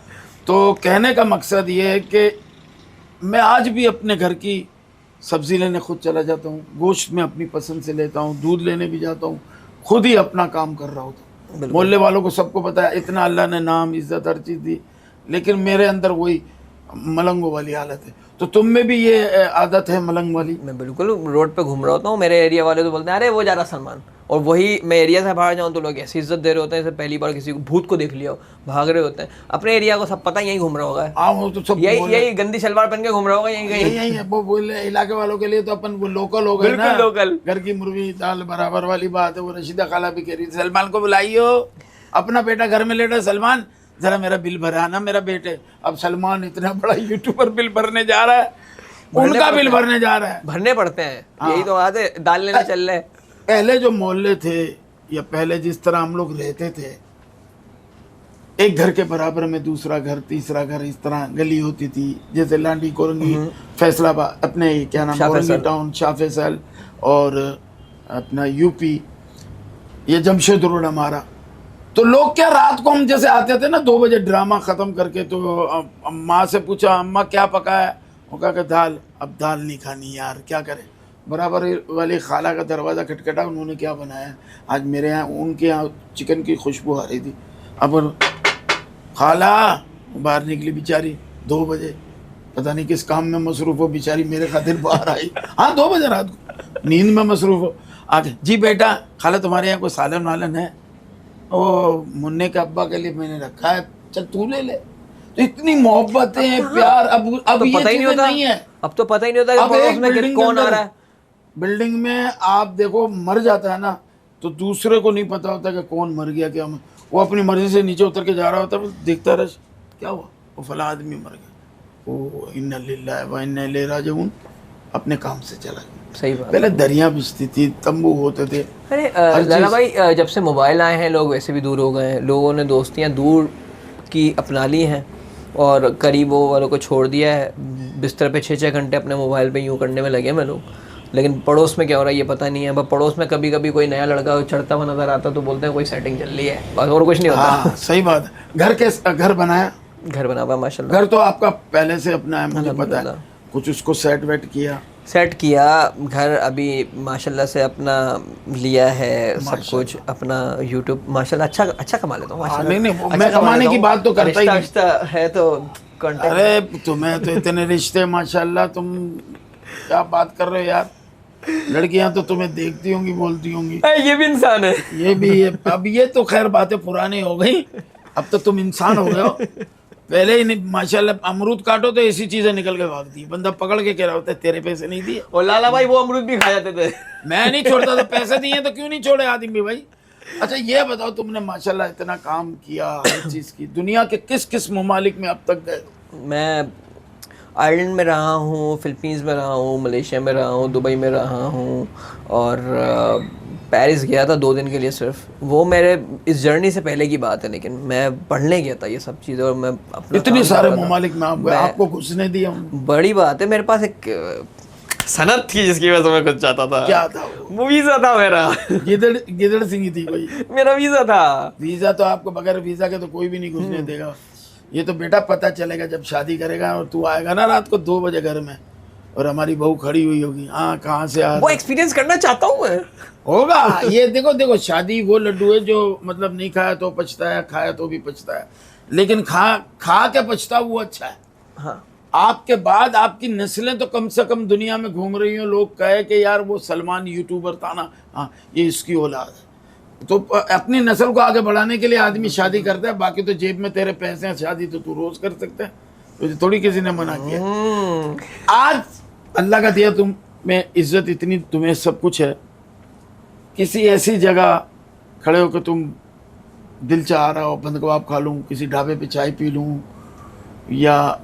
तो कहने का मकसद ये है कि मैं आज भी अपने घर की सब्जी लेने खुद चला जाता हूँ, गोश्त में अपनी पसंद से लेता हूँ, दूध लेने भी जाता हूँ, खुद ही अपना काम कर रहा होता हूँ। मोहल्ले वालों को सबको पता है, इतना अल्लाह ने नाम इज्जत हर चीज़ दी, लेकिन मेरे अंदर वही मलंगों वाली हालत है। तो तुम में भी ये आदत है मलंग वाली? मैं बिल्कुल रोड पे घूम रहा होता हूँ, मेरे एरिया वाले तो बोलते हैं अरे वो जा रहा सलमान, और वही मैं एरिया से बाहर जाऊँ तो लोग ऐसी इज्जत दे रहे होते हैं जैसे पहली बार किसी को भूत को देख लिया हो, भाग रहे होते हैं। अपने एरिया को सब पता, यही घूम रहा होगा, हाँ वो तो सब यही गंदी सलवार पहन के घूम रहा होगा, यही यही है। वो बोले इलाके वालों के लिए तो अपन वो लोकल हो गए ना, लोकल। घर की मुर्गी दाल बराबर वाली बात है। वो रशीदा खाला भी कह रही थी सलमान को बुलाइयो, अपना बेटा घर में लेटा, सलमान जरा मेरा बिल भरा ना मेरा बेटे। अब सलमान इतना बड़ा यूट्यूबर बिल भरने जा रहा है, उनका बिल भरने जा रहा है, भरने पड़ते हैं। यही तो बात है, दाल लेने चल रहे। पहले जो मोहल्ले थे या पहले जिस तरह हम लोग रहते थे, एक घर के बराबर में दूसरा घर, तीसरा घर, इस तरह गली होती थी। जैसे लांडी कोरंगी, फैसलाबाद, अपने क्या नाम, कोरंगी टाउन, शाह फैसल, और अपना यूपी, ये जमशेद रोड हमारा। तो लोग क्या, रात को हम जैसे आते थे ना 2 बजे ड्रामा ख़त्म करके, तो माँ से पूछा अम्मा क्या पका है, वो कहा कि दाल। अब दाल नहीं खानी यार, क्या करें। बराबर वाली खाला का दरवाज़ा खटखटा, उन्होंने क्या बनाया आज मेरे यहाँ, उनके यहाँ चिकन की खुशबू आ रही थी। अब खाला बाहर निकली बेचारी 2 बजे, पता नहीं किस काम में मसरूफ़ हो बेचारी, मेरे खातिर बाहर आई। हाँ 2 बजे रात को नींद में मसरूफ़ हो, आके जी बेटा खाला तुम्हारे यहाँ कोई सालन वालन है? ओ मुन्ने के अब्बा के लिए मैंने रखा है, चल तू ले ले। तो इतनी मोहब्बतें, प्यार, अब तो ये पता ही नहीं होता, नहीं है। अब तो पता ही नहीं होता अब कि एक में कौन आ रहा है। बिल्डिंग में आप देखो, मर जाता है ना तो दूसरे को नहीं पता होता कि कौन मर गया क्या। वो अपनी मर्जी से नीचे उतर के जा रहा होता है, देखता रह क्या हुआ, वो फला आदमी मर गया, वो इन्ना लिल्लाहि व इन्ना इलैहि राजिऊन, अपने काम से चला गया। सही बात। पहले दरिया बिछती थी, तंबू होते थे। अरे लाला भाई, जब से मोबाइल आए हैं लोग वैसे भी दूर हो गए हैं, लोगों ने दोस्तियाँ दूर की अपना ली हैं और करीबों वालों को छोड़ दिया है। बिस्तर पे 6-6 घंटे अपने मोबाइल पे यूँ करने में लगे हैं लोग, लेकिन पड़ोस में क्या हो रहा है ये पता नहीं है। अब पड़ोस में कभी कभी कोई नया लड़का चढ़ता हुआ नजर आता तो बोलते हैं कोई सेटिंग चल रही है, बस और कुछ नहीं होता। हाँ, सही बात है। घर बनाया, घर बना हुआ माशाल्लाह। घर तो आपका पहले से अपना है, मुझे पता है। कुछ उसको सेट किया घर अभी माशाल्लाह से अपना लिया है, सब कुछ अपना यूट्यूब माशाल्लाह अच्छा कमा लेता हूँ माशाल्लाह। नहीं मैं कमाने की बात तो करता ही नहीं है तो कंटेंट। अरे तुम्हें तो इतने रिश्ते माशाल्लाह, तुम क्या बात कर रहे हो यार। लड़कियां तो तुम्हें देखती होंगी, बोलती होंगी ये भी इंसान है, ये भी है। अब ये तो खैर बातें पुरानी हो गई, अब तो तुम इंसान हो गए हो। पहले ही नहीं माशाल्लाह, अमरूद काटो तो ऐसी चीजें निकल के भागती है, बंदा पकड़ के कह रहा होता है तेरे पैसे नहीं दिए। और लाला भाई वो अमरूद भी खा जाते थे। मैं नहीं छोड़ता था, पैसे दिए तो क्यों नहीं छोड़े आदमी भाई। अच्छा ये बताओ, तुमने माशाल्लाह इतना काम किया, हर चीज की, दुनिया के किस किस ममालिक में अब तक गए? मैं आयरलैंड में रहा हूँ, फिलीपींस में रहा हूँ, मलेशिया में रहा हूँ, दुबई में रहा हूँ, और पेरिस गया था 2 दिन के लिए सिर्फ। वो मेरे इस जर्नी से पहले की बात है, लेकिन मैं पढ़ने गया था ये सब चीज़ें, और मैं अपना इतने सारे ममालिक में आप गए, आपको घुसने दिया? बड़ी बात है। मेरे पास एक सनत थी जिसकी वजह से मैं कुछ चाहता था। क्या था वो वीज़ा था मेरा। गिदड़ सिंह थी कोई? मेरा वीज़ा था। वीज़ा तो आपको बगैर वीज़ा के तो कोई भी नहीं घुसने देगा। ये तो बेटा पता चलेगा जब शादी करेगा और तू आएगा ना रात को 2 बजे घर में, और हमारी बहू खड़ी हुई होगी, हाँ कहाँ से आ। वो एक्सपीरियंस करना चाहता हूँ मैं। होगा ये, देखो शादी वो लड्डू है जो मतलब नहीं खाया तो पछता है, खाया तो भी पछता है, लेकिन खा के पछता वो अच्छा है। हाँ, आपके बाद आपकी नस्लें तो कम से कम दुनिया में घूम रही हो, लोग कहे कि यार वो सलमान यूट्यूबर था ना, हाँ ये इसकी औलाद है। तो अपनी नस्ल को आगे बढ़ाने के लिए आदमी शादी करता है, बाकी तो जेब में तेरे पैसे हैं, शादी तो तू रोज कर सकता है, तो थोड़ी किसी ने मना किया। आज अल्लाह का दिया तुम में इज्जत इतनी, तुम्हें सब कुछ है, किसी ऐसी जगह खड़े हो कि तुम दिल चाह रहा हो बंद कबाब खा लूँ, किसी ढाबे पे चाय पी लूँ, या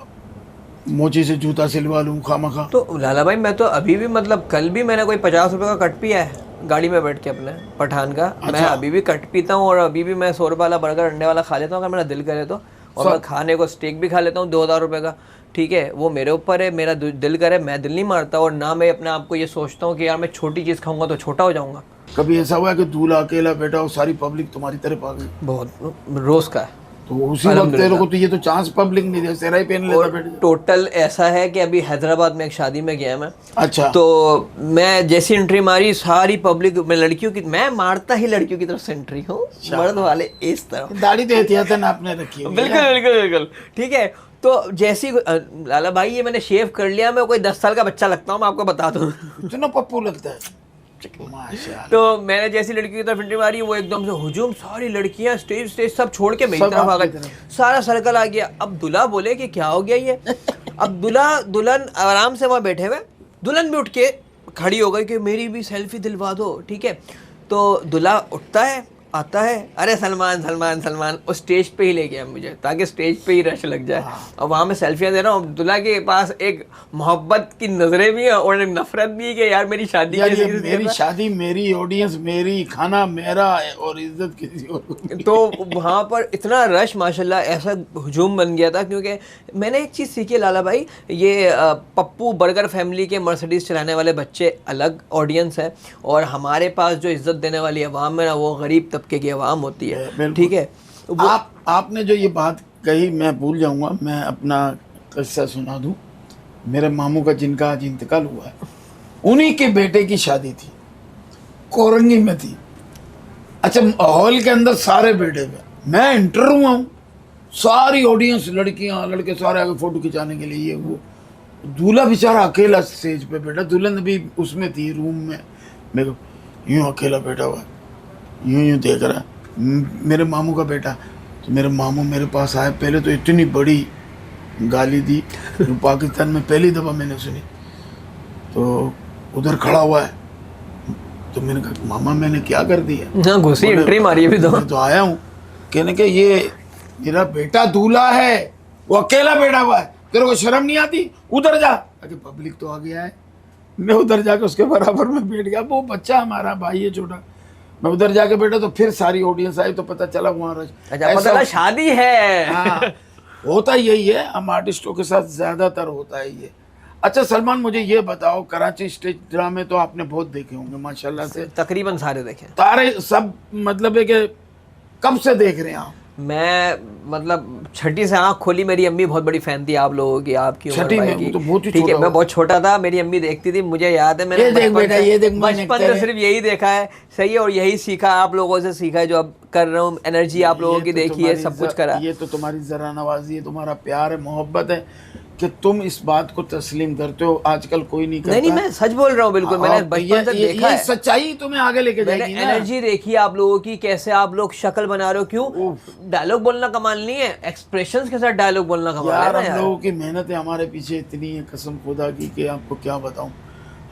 मोची से जूता सिलवा लूँ खामखा। तो लाला भाई मैं तो अभी भी, मतलब कल भी मैंने कोई 50 रुपए का कट पिया है गाड़ी में बैठ के अपने पठान का। अच्छा। मैं अभी भी कट पीता हूँ, और अभी भी मैं 100 रुपये वाला बर्गर अंडे वाला खा लेता हूँ अगर मेरा दिल करे तो, और मैं खाने को स्टेक भी खा लेता हूँ 2000 रुपये का। ठीक है, वो मेरे ऊपर है, मेरा दिल करे, मैं दिल नहीं मारता, और ना मैं अपने आप को ये सोचता हूँ कि यार मैं छोटी चीज़ खाऊंगा तो छोटा हो जाऊंगा। कभी ऐसा हुआ है कि दूल्हा अकेला बैठा हो, सारी पब्लिक तुम्हारी तरफ आ गई? बहुत रोज़ का है। तो उसी वक्त तेरे को तो ये तो चांस पब्लिक नहीं दे, तेरा ही पहन लेता बेटे। टोटल ऐसा है कि अभी हैदराबाद में एक शादी में गया मैं, अच्छा, तो मैं जैसी एंट्री मारी सारी पब्लिक में लड़कियों की, मैं मारता ही लड़कियों की तरफ से एंट्री हूँ, मर्द वाले इस तरफ। दाढ़ी तो एहतियातन आपने रखी है। बिल्कुल बिल्कुल बिल्कुल ठीक है। तो जैसी लाला भाई ये मैंने शेव कर लिया, मैं कोई 10 साल का बच्चा लगता हूँ, मैं आपको बता दूँ। इतना पप्पू लगता है, माशाल्लाह। तो मैंने जैसी लड़की की तरफ एंट्री मारी, वो एकदम से हुजूम, सारी लड़कियां स्टेज सब छोड़ के मेरी सब तरफ आ आपकी गई, तरफ। सारा सर्कल आ गया। अब दूल्हा बोले कि क्या हो गया ये। अब दुल्हन आराम से वहाँ बैठे हुए, दुल्हन भी उठ के खड़ी हो गई कि मेरी भी सेल्फी दिलवा दो, ठीक है। तो दूल्हा उठता है, आता है, अरे सलमान सलमान सलमान, उस स्टेज पे ही ले गया मुझे, ताकि स्टेज पे ही रश लग जाए। और वहाँ मैं सेल्फियाँ दे रहा हूँ, दूल्हा के पास एक मोहब्बत की नजरें भी है और एक नफरत भी है कि यार मेरी शादी यार कैसे ये किसी के मेरी साथ। शादी, मेरी ऑडियंस, मेरी खाना मेरा और इज्जत किसी और को नहीं। तो वहाँ पर इतना रश माशाल्लाह, ऐसा हुजूम बन गया था, क्योंकि मैंने एक चीज़ सीखी है लाला भाई, ये पप्पू बर्गर फैमिली के मर्सिडीज़ चलाने वाले बच्चे अलग ऑडियंस है, और हमारे पास जो इज्जत देने वाली अवाम है ना, वो गरीब तबके की अवाम होती है, बिल्कुल। ठीक है। आपने जो ये बात कही मैं भूल जाऊंगा, मैं अपना किस्सा सुना दूं। मेरे मामू का जिनका आज इंतकाल हुआ है, उन्हीं के बेटे की शादी थी, कोरंगी में थी। अच्छा, हॉल के अंदर सारे बैठे हुए, मैं एंटर हुआ हूँ, सारी ऑडियंस, लड़कियां लड़के सारे आगे फोटो खिंचाने के लिए। ये वो दूल्हा बेचारा अकेला स्टेज पे बैठा, दुल्हन भी उसमें थी रूम में, मेरे को यूँ अकेला बैठा हुआ, यूँ देख रहा है। मेरे मामू का बेटा, तो मेरे मामू मेरे पास आए, पहले तो इतनी बड़ी गाली दी जो पाकिस्तान में पहली दफ़ा मैंने सुनी। तो उधर खड़ा हुआ है, तो मैंने कहा मामा मैंने क्या कर दिया? हाँ, घुसी एंट्री मारी अभी तो। मैं तो आया हूँ कहने के ये मेरा बेटा दूल्हा है, वो अकेला बैठा हुआ है, तेरे को शर्म नहीं आती? उधर जा। अरे पब्लिक तो आ गया है, मैं उधर जाके उसके बराबर में बैठ गया। वो बच्चा हमारा भाई है छोटा, मैं उधर जाके बैठा तो फिर सारी ऑडियंस आई, तो पता चला वहाँ अच्छा, पता चला शादी है। हाँ, होता यही है, हम आर्टिस्टों के साथ ज्यादातर होता है ये। अच्छा सलमान, मुझे ये बताओ, कराची स्टेज ड्रामे तो आपने बहुत देखे होंगे माशाल्लाह से, तकरीबन सारे देखे तारे सब, मतलब है कि कब से देख रहे हैं आप? मैं मतलब छठी से आँख खोली, मेरी अम्मी बहुत बड़ी फैन थी आप लोगों की, आपकी उम्र छठी भाई में की, तो बहुत ही ठीक है। छोटा मैं हुआ। बहुत छोटा था, मेरी अम्मी देखती थी, मुझे याद है मैंने ये देख बेटा, ये देख मैंने बचपन से सिर्फ यही देखा है, सही है, और यही सीखा, आप लोगों से सीखा है जो अब कर रहा हूँ, एनर्जी आप लोगों की देखी है, सब कुछ करा। ये तो तुम्हारी जरा नवाजी है, तुम्हारा प्यार है, मोहब्बत है कि तुम इस बात को तस्लीम करते हो। आजकल कोई नहीं करता। नहीं, मैं सच बोल रहा हूँ, बिल्कुल। मैंने बचपन से देखा है, सच्चाई तुम्हें आगे लेके मैंने जाएगी ना। एनर्जी देखी है आप लोगों की, कैसे आप लोग शक्ल बना रहे हो। क्यों डायलॉग बोलना कमाल नहीं है, एक्सप्रेशंस के साथ डायलॉग बोलना कमाल है यार। ना हम यार। लोगों की मेहनत है हमारे पीछे इतनी है, कसम खुदा की, कि आपको क्या बताऊं।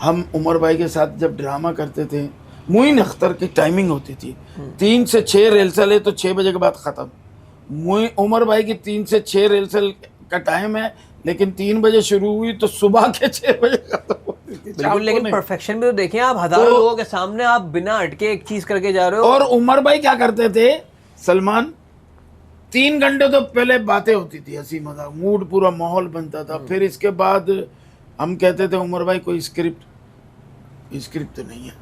हम उमर भाई के साथ जब ड्रामा करते थे, मोइन अख्तर की टाइमिंग होती थी 3 से 6 रिहर्सल है, तो 6 बजे के बाद ख़त्म। उमर भाई की 3 से 6 रिहर्सल का टाइम है, लेकिन 3 बजे शुरू हुई तो सुबह के 6 बजे खत्म होती थी। बिल्कुल, लेकिन परफेक्शन भी तो देखें आप, हजारों लोगों के सामने आप बिना अटके एक चीज करके जा रहे हो। और उमर भाई क्या करते थे सलमान, 3 घंटे तो पहले बातें होती थी, हंसी मजाक, मूड पूरा माहौल बनता था। फिर इसके बाद हम कहते थे उमर भाई कोई स्क्रिप्ट तो नहीं है,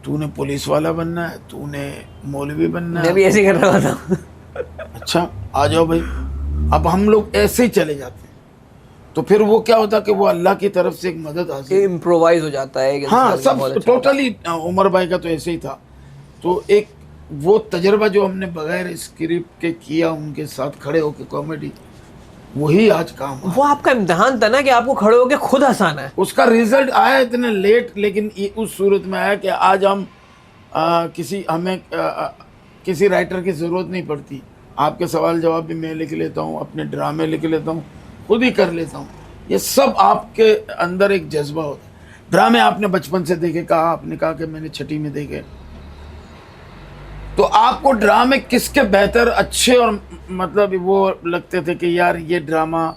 तूने पुलिस वाला बनना है, तूने मौलवी बनना है। मैं भी ऐसे कर रहा था। अच्छा आ जाओ भाई, अब हम लोग ऐसे ही चले जाते हैं। तो फिर वो क्या होता कि वो अल्लाह की तरफ से एक मदद हासिल, इम्प्रोवाइज हो जाता है। हाँ सब टोटली। उमर भाई का तो ऐसे ही था। तो एक वो तजर्बा जो हमने बगैर स्क्रिप्ट के किया, उनके साथ खड़े होकर कॉमेडी, वही आज काम वो आपका इम्तिहान था ना, कि आपको खड़े होकर खुद हंसाना है। उसका रिजल्ट आया इतने लेट, लेकिन ये उस सूरत में आया कि आज हम किसी राइटर की ज़रूरत नहीं पड़ती। आपके सवाल जवाब भी मैं लिख लेता हूँ, अपने ड्रामे लिख लेता हूँ, खुद ही कर लेता हूँ। ये सब आपके अंदर एक जज्बा होता है। ड्रामे आपने बचपन से देखे, कहा आपने कहा कि मैंने छठी में देखे। तो आपको ड्रामे किसके बेहतर, अच्छे और मतलब वो लगते थे कि यार ये ड्रामा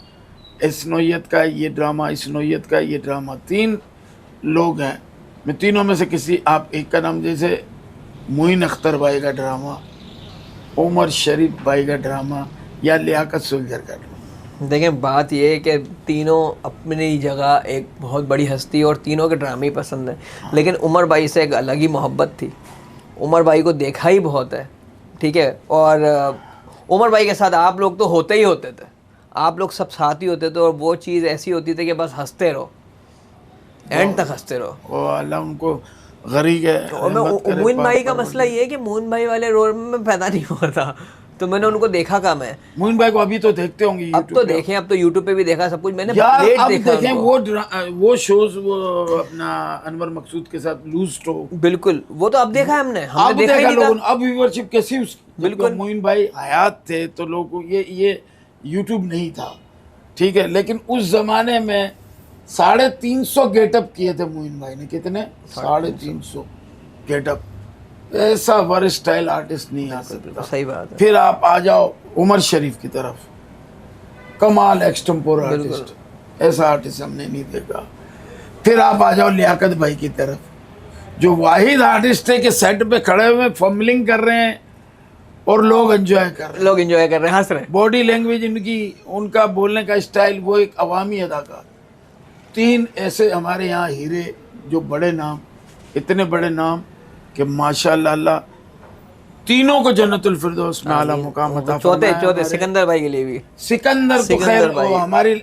इस नौयत का है, ये ड्रामा इस नौयत का है, ये ड्रामा? 3 लोग हैं, मैं तीनों में से किसी, आप एक का नाम, जैसे मोइन अख्तर भाई का ड्रामा, उमर शरीफ भाई का ड्रामा, या लियाकत सुलझर का ड्रामा। देखें, बात ये है कि तीनों अपनी जगह एक बहुत बड़ी हस्ती, और तीनों के ड्रामे ही पसंद है। लेकिन उमर भाई से एक अलग ही मोहब्बत थी। उमर भाई को देखा ही बहुत है, ठीक है। और उमर भाई के साथ आप लोग तो होते ही होते थे, आप लोग सब साथ ही होते थे और वो चीज़ ऐसी होती थी कि बस हंसते रहो, एंड तक हंसते रहो। और अल्लाह उनको गरीब है। और मैं मोइन भाई का मसला ये है कि मोइन भाई वाले रोल में मैं पैदा नहीं हुआ था, तो मैंने उनको देखा कम है। मोइन भाई को अभी तो देखते होंगे अब तो देखें, अब तो यूट्यूब पे भी देखा सब कुछ मैंने, यार लेट अब देखा देखें उनको। वो शोज, वो अपना अनवर मकसूद के साथ लूज टॉक, बिल्कुल वो तो अब देखा है हमने अब देखा ही देखा नहीं था। लोगों ने, अब व्यूअरशिप कैसी उसकी। बिल्कुल। मोइन भाई हयात थे तो लोगों को ये यूट्यूब नहीं था, ठीक है, लेकिन उस जमाने में 350 गेटअप किए थे मोइन भाई ने। कितने? 350 गेटअप। ऐसा वर्सटाइल आर्टिस्ट नहीं आ सकता। सही बात है। फिर आप आ जाओ उमर शरीफ की तरफ, कमाल एक्सटेम्पोर आर्टिस्ट, ऐसा आर्टिस्ट हमने नहीं देखा। फिर आप आ जाओ लियाकत भाई की तरफ, जो वाहिद आर्टिस्ट है कि सेट पे खड़े हुए फॉर्मलिंग कर रहे हैं और लोग एंजॉय कर रहे हैं, लोग एंजॉय कर रहे हैं, हंस रहे हैं। बॉडी लैंग्वेज इनकी, उनका बोलने का स्टाइल, वो एक अवामी अदाकार। 3 ऐसे हमारे यहाँ हीरे, जो बड़े नाम, इतने बड़े नाम कि माशाअल्लाह, अल्लाह तीनों को जन्नतुल फिरदौस में आला मुकाम अता फरमाए। चौथे सिकंदर भाई के लिए भी। सिकंदर तो खैर वो हमारी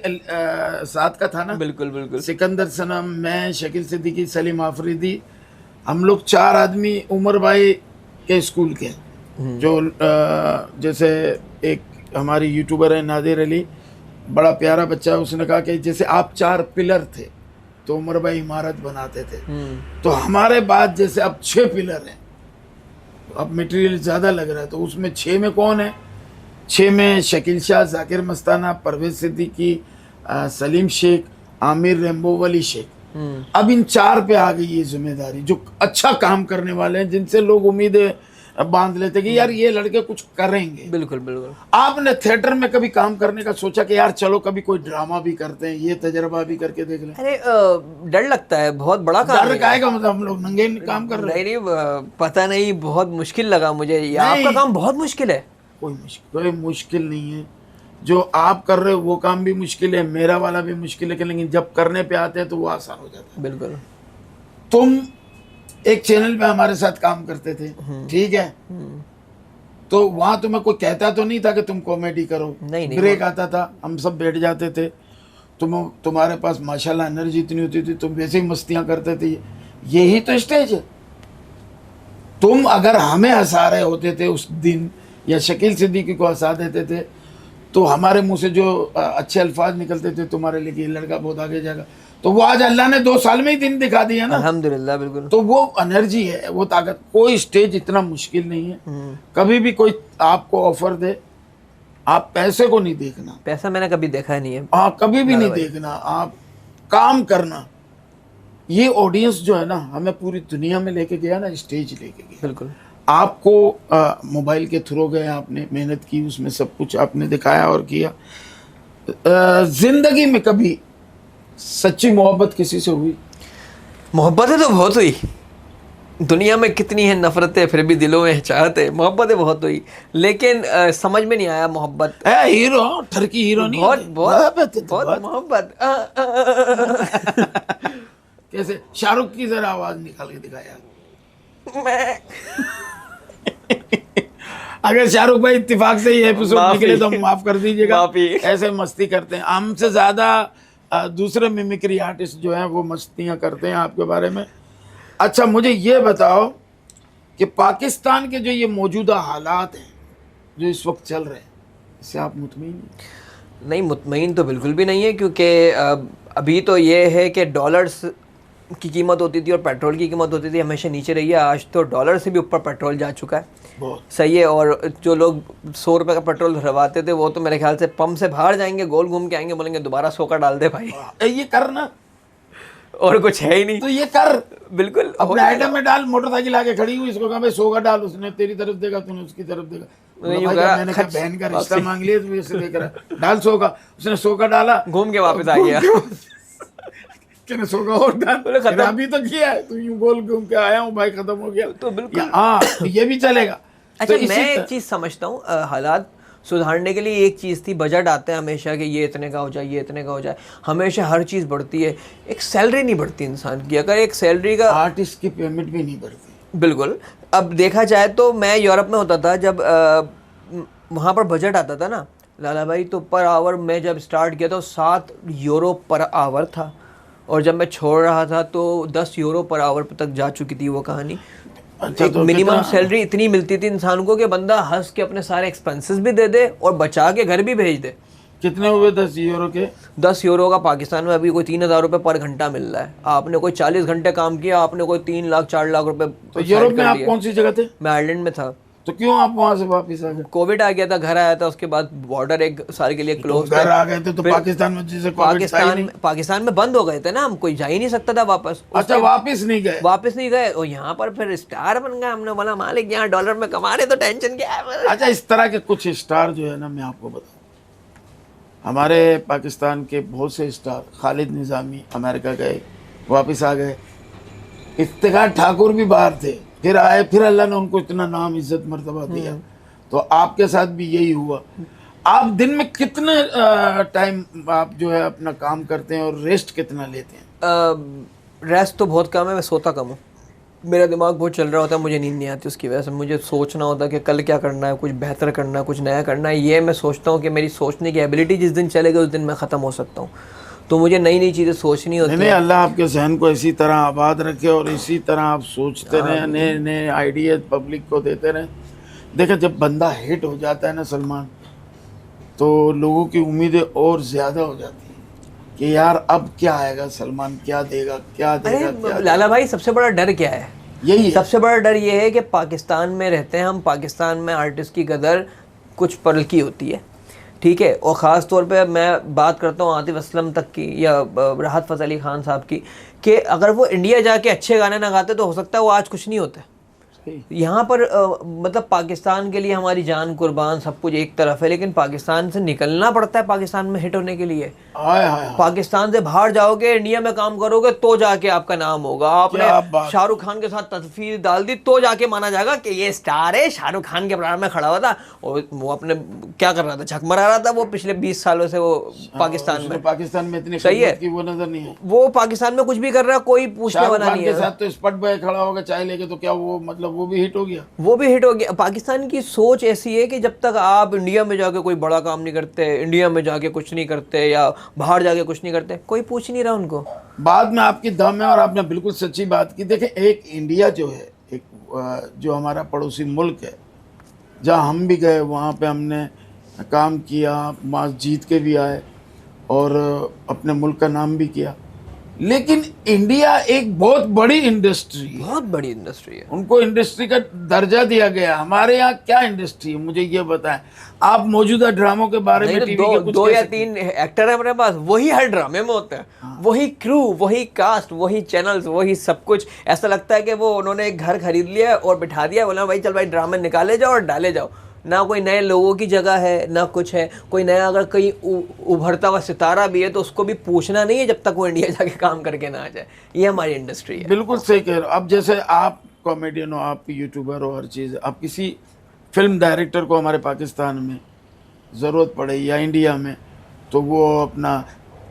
साथ का था ना। बिल्कुल बिल्कुल। सिकंदर सनम, मैं, शकील सिद्दीकी, सलीम आफरीदी, हम लोग 4 आदमी उमर भाई के स्कूल के, जो जैसे एक हमारी यूट्यूबर है नादिर अली, बड़ा प्यारा बच्चा है, उसने कहा कि जैसे आप 4 पिलर थे तो उमर भाई इमारत बनाते थे, तो हमारे बाद जैसे अब 6 पिलर हैं, अब मटेरियल ज़्यादा लग रहा है, तो उसमें 6 में कौन है? 6 में शकील शाह, जाकिर मस्ताना, परवेज सिद्दीकी, सलीम शेख, आमिर रेम्बो, वली शेख। अब इन 4 पे आ गई ये जिम्मेदारी, जो अच्छा काम करने वाले हैं, जिनसे लोग उम्मीदें बांध लेते कि यार ये लड़के कुछ करेंगे। बिल्कुल बिल्कुल। आपने थिएटर में कभी काम करने का सोचा कि यार चलो कभी कोई ड्रामा भी करते हैं, ये तजर्बा भी करके देख लें? अरे डर लगता है, बहुत बड़ा काम डर काहे का मतलब, हम लोग नंगे काम कर रहे हैं। नहीं, पता नहीं, बहुत मुश्किल लगा मुझे ये। आपका काम बहुत मुश्किल है। कोई मुश्किल नहीं है, जो आप कर रहे हो वो काम भी मुश्किल है, मेरा वाला भी मुश्किल है, लेकिन जब करने पे आते हैं तो वो आसान हो जाता है। बिल्कुल। तुम एक चैनल पे हमारे साथ काम करते थे, ठीक है, तो वहां तुम्हें कोई कहता तो नहीं था कि तुम कॉमेडी करो। नहीं, ब्रेक आता था, हम सब बैठ जाते थे, तुम्हारे पास माशाल्लाह एनर्जी इतनी होती थी, तुम वैसे ही मस्तियां करते थे। यही तो स्टेज है। तुम अगर हमें हंसा रहे होते थे उस दिन, या शकील सिद्दीकी को हंसा देते थे, तो हमारे मुंह से जो अच्छे अल्फाज निकलते थे तुम्हारे लिए कि ये लड़का बहुत आगे जाएगा, तो वो आज अल्लाह ने 2 साल में ही दिन दिखा दिया ना, अल्हम्दुलिल्लाह। बिल्कुल। तो वो एनर्जी है, वो ताकत। कोई स्टेज इतना मुश्किल नहीं है। कभी भी कोई आपको ऑफर दे, आप पैसे को नहीं देखना, पैसा मैंने कभी देखा नहीं है। हाँ, कभी भी नहीं देखना, आप काम करना। ये ऑडियंस जो है ना, हमें पूरी दुनिया में लेके गया ना, स्टेज लेके गया। बिल्कुल। आपको मोबाइल के थ्रू गए, आपने मेहनत की, उसमें सब कुछ आपने दिखाया और किया। जिंदगी में कभी सच्ची मोहब्बत किसी से हुई? मोहब्बतें तो बहुत हुई, दुनिया में कितनी है नफरतें, फिर भी दिलों में चाहते। मोहब्बतें बहुत हुई, लेकिन समझ में नहीं आया मोहब्बत। हीरो, ठरकी हीरो नहीं, बहुत बहुत बहुत मोहब्बत। कैसे? शाहरुख की जरा आवाज निकाल के दिखाया। मैं अगर शाहरुख भाई इत्तेफाक से ये एपिसोड निकले तो माफ कर दीजिएगा, माफी। ऐसे मस्ती करते हैं। हमसे ज्यादा दूसरे मिमिक्री आर्टिस्ट जो हैं वो मस्तियां करते हैं आपके बारे में। अच्छा, मुझे ये बताओ कि पाकिस्तान के जो ये मौजूदा हालात हैं जो इस वक्त चल रहे हैं, इससे आप मुतमईन हैं? नहीं, मुतमईन तो बिल्कुल भी नहीं है, क्योंकि अभी तो ये है कि डॉलर्स की कीमत होती थी और पेट्रोल की कीमत होती थी, हमेशा नीचे रही है। आज तो डॉलर से भी ऊपर पेट्रोल जा चुका है। सही है। और जो लोग 100 रुपये का पेट्रोल भरवाते थे, वो तो मेरे ख्याल से पंप से बाहर जाएंगे, गोल घूम के आएंगे, बोलेंगे दोबारा 100 का डाल दे भाई। ये करना, और कुछ है ही नहीं, तो ये कर। बिल्कुल अपने आइटम में डाल। मोटरसाइकिल आके खड़ी हुई, इसको कहा भाई 100 का डाल, उसने तेरी तरफ देखा, तूने उसकी तरफ देखा, मैंने कहा बहन का रिश्ता मांग लिया, तू ऐसे देख रहा है, डाल 100 का। उसने 100 का डाला, घूम के वापस आ गया। 100 का और डाल, अभी तो किया है, तू यूं गोल घूम के आया हूँ भाई, खत्म हो गया। तो बिल्कुल, हाँ, ये भी चलेगा। अच्छा, मैं एक चीज़ समझता हूँ, हालात सुधारने के लिए एक चीज़ थी, बजट आते हैं हमेशा कि ये इतने का हो जाए, ये इतने का हो जाए, हमेशा हर चीज़ बढ़ती है, एक सैलरी नहीं बढ़ती इंसान की। अगर एक सैलरी का, आर्टिस्ट की पेमेंट भी नहीं बढ़ती। बिल्कुल। अब देखा जाए तो मैं यूरोप में होता था जब वहाँ पर बजट आता था ना लाला भाई, तो पर आवर मैं जब स्टार्ट किया तो 7 यूरो पर आवर था, और जब मैं छोड़ रहा था तो 10 यूरो पर आवर तक जा चुकी थी वो कहानी। अच्छा, एक तो मिनिमम कितना- सैलरी इतनी मिलती थी इंसान को कि बंदा हंस के अपने सारे एक्सपेंसेस भी दे दे और बचा के घर भी भेज दे। कितने हुए 10 यूरो के? 10 यूरो का पाकिस्तान में अभी कोई 3,000 रुपये पर घंटा मिल रहा है। आपने कोई 40 घंटे काम किया, आपने कोई 3 लाख 4 लाख रुपए तो यूरोप में आप कौन सी जगह थे? मैं आयरलैंड में था। तो क्यों आप वहां से वापस आ गए? कोविड आ गया था, घर आया था, उसके बाद बॉर्डर एक साल के लिए क्लोज घर आ गए थे तो फिर पाकिस्तान में जैसे कोविड था ही नहीं। पाकिस्तान में बंद हो गए थे ना, हम कोई जा ही नहीं सकता था वापस। अच्छा, वापस नहीं गए? वापस नहीं गए, और यहाँ पर फिर स्टार बन गए। हमने बोला मालिक यहाँ डॉलर में कमा रहे तो टेंशन क्या है। अच्छा, इस तरह के कुछ स्टार जो है ना, मैं आपको बताऊं, हमारे पाकिस्तान के बहुत से स्टार, खालिद निज़ामी अमेरिका गए, वापस आ गए। इफ्तिखार ठाकुर भी बाहर थे, फिर आए, फिर अल्लाह ने उनको इतना नाम इज्जत मर्तबा दिया। तो आपके साथ भी यही हुआ। आप दिन में कितने टाइम आप जो है अपना काम करते हैं और रेस्ट कितना लेते हैं? रेस्ट तो बहुत कम है, मैं सोता कम हूँ। मेरा दिमाग बहुत चल रहा होता है, मुझे नींद नहीं आती उसकी वजह से। मुझे सोचना होता है कि कल क्या करना है, कुछ बेहतर करना है, कुछ नया करना है। ये मैं सोचता हूँ कि मेरी सोचने की एबिलिटी जिस दिन चलेगी उस दिन मैं ख़त्म हो सकता हूँ। तो मुझे नई नई चीज़ें सोचनी होती नहीं, है। अल्लाह आपके जहन को इसी तरह आबाद रखे और इसी तरह आप सोचते रहें, नए नए आइडिया पब्लिक को देते रहें। देखिए, जब बंदा हिट हो जाता है ना सलमान, तो लोगों की उम्मीदें और ज़्यादा हो जाती हैं कि यार अब क्या आएगा, सलमान क्या देगा, क्या देगा, क्या अरे लाला भाई, सबसे बड़ा डर क्या है? यही है। सबसे बड़ा डर ये है कि पाकिस्तान में रहते हैं हम, पाकिस्तान में आर्टिस्ट की कदर कुछ पल की होती है, ठीक है। और ख़ास तौर पे मैं बात करता हूँ आतिफ असलम तक की या राहत फ़तेह अली खान साहब की, कि अगर वो इंडिया जाके अच्छे गाने ना गाते तो हो सकता है वो आज कुछ नहीं होते। यहाँ पर मतलब पाकिस्तान के लिए हमारी जान कुर्बान, सब कुछ एक तरफ है, लेकिन पाकिस्तान से निकलना पड़ता है पाकिस्तान में हिट होने के लिए। पाकिस्तान से बाहर जाओगे, इंडिया में काम करोगे तो जाके आपका नाम होगा। आपने शाहरुख खान के साथ तस्वीर डाल दी तो जाके माना जाएगा कि ये स्टार है। शाहरुख खान के प्रोग्राम में खड़ा हुआ था और वो अपने क्या कर रहा था, झक मरा रहा था। वो पिछले 20 सालों से वो पाकिस्तान में इतनी सही है कि वो नजर नहीं है। वो पाकिस्तान में कुछ भी कर रहा है, कोई पूछने वाला नहीं है। के साथ तो स्पॉट बॉय खड़ा होगा चाय लेके, तो क्या वो मतलब वो भी हिट हो गया? वो भी हिट हो गया। पाकिस्तान की सोच ऐसी है कि जब तक आप इंडिया में जाके कोई बड़ा काम नहीं करते, इंडिया में जाके कुछ नहीं करते या बाहर जाके कुछ नहीं करते, कोई पूछ नहीं रहा उनको। बाद में आपकी दम है और आपने बिल्कुल सच्ची बात की। देखें, एक इंडिया जो है, एक जो हमारा पड़ोसी मुल्क है, जहाँ हम भी गए, वहाँ पे हमने काम किया, वहाँ जीत के भी आए और अपने मुल्क का नाम भी किया। लेकिन इंडिया एक बहुत बड़ी इंडस्ट्री है, बहुत बड़ी इंडस्ट्री है। उनको इंडस्ट्री का दर्जा दिया गया। हमारे यहाँ क्या इंडस्ट्री है, मुझे ये बताएं। आप मौजूदा ड्रामों के बारे में टीवी के कुछ दो या 3 एक्टर है हमारे पास, वही हर ड्रामे में होते हैं। वही क्रू, वही कास्ट, वही चैनल्स, वही सब कुछ। ऐसा लगता है कि वो उन्होंने एक घर खरीद लिया और बिठा दिया, बोला भाई चल भाई ड्रामे निकाले जाओ और डाले जाओ। ना कोई नए लोगों की जगह है, ना कुछ है। कोई नया अगर कहीं उभरता हुआ सितारा भी है तो उसको भी पूछना नहीं है जब तक वो इंडिया जाके काम करके ना आ जाए। ये हमारी इंडस्ट्री है। बिल्कुल सही कह रहे हो। अब जैसे आप कॉमेडियन हो, आप यूट्यूबर हो, हर चीज़, आप किसी फिल्म डायरेक्टर को हमारे पाकिस्तान में ज़रूरत पड़े या इंडिया में, तो वो अपना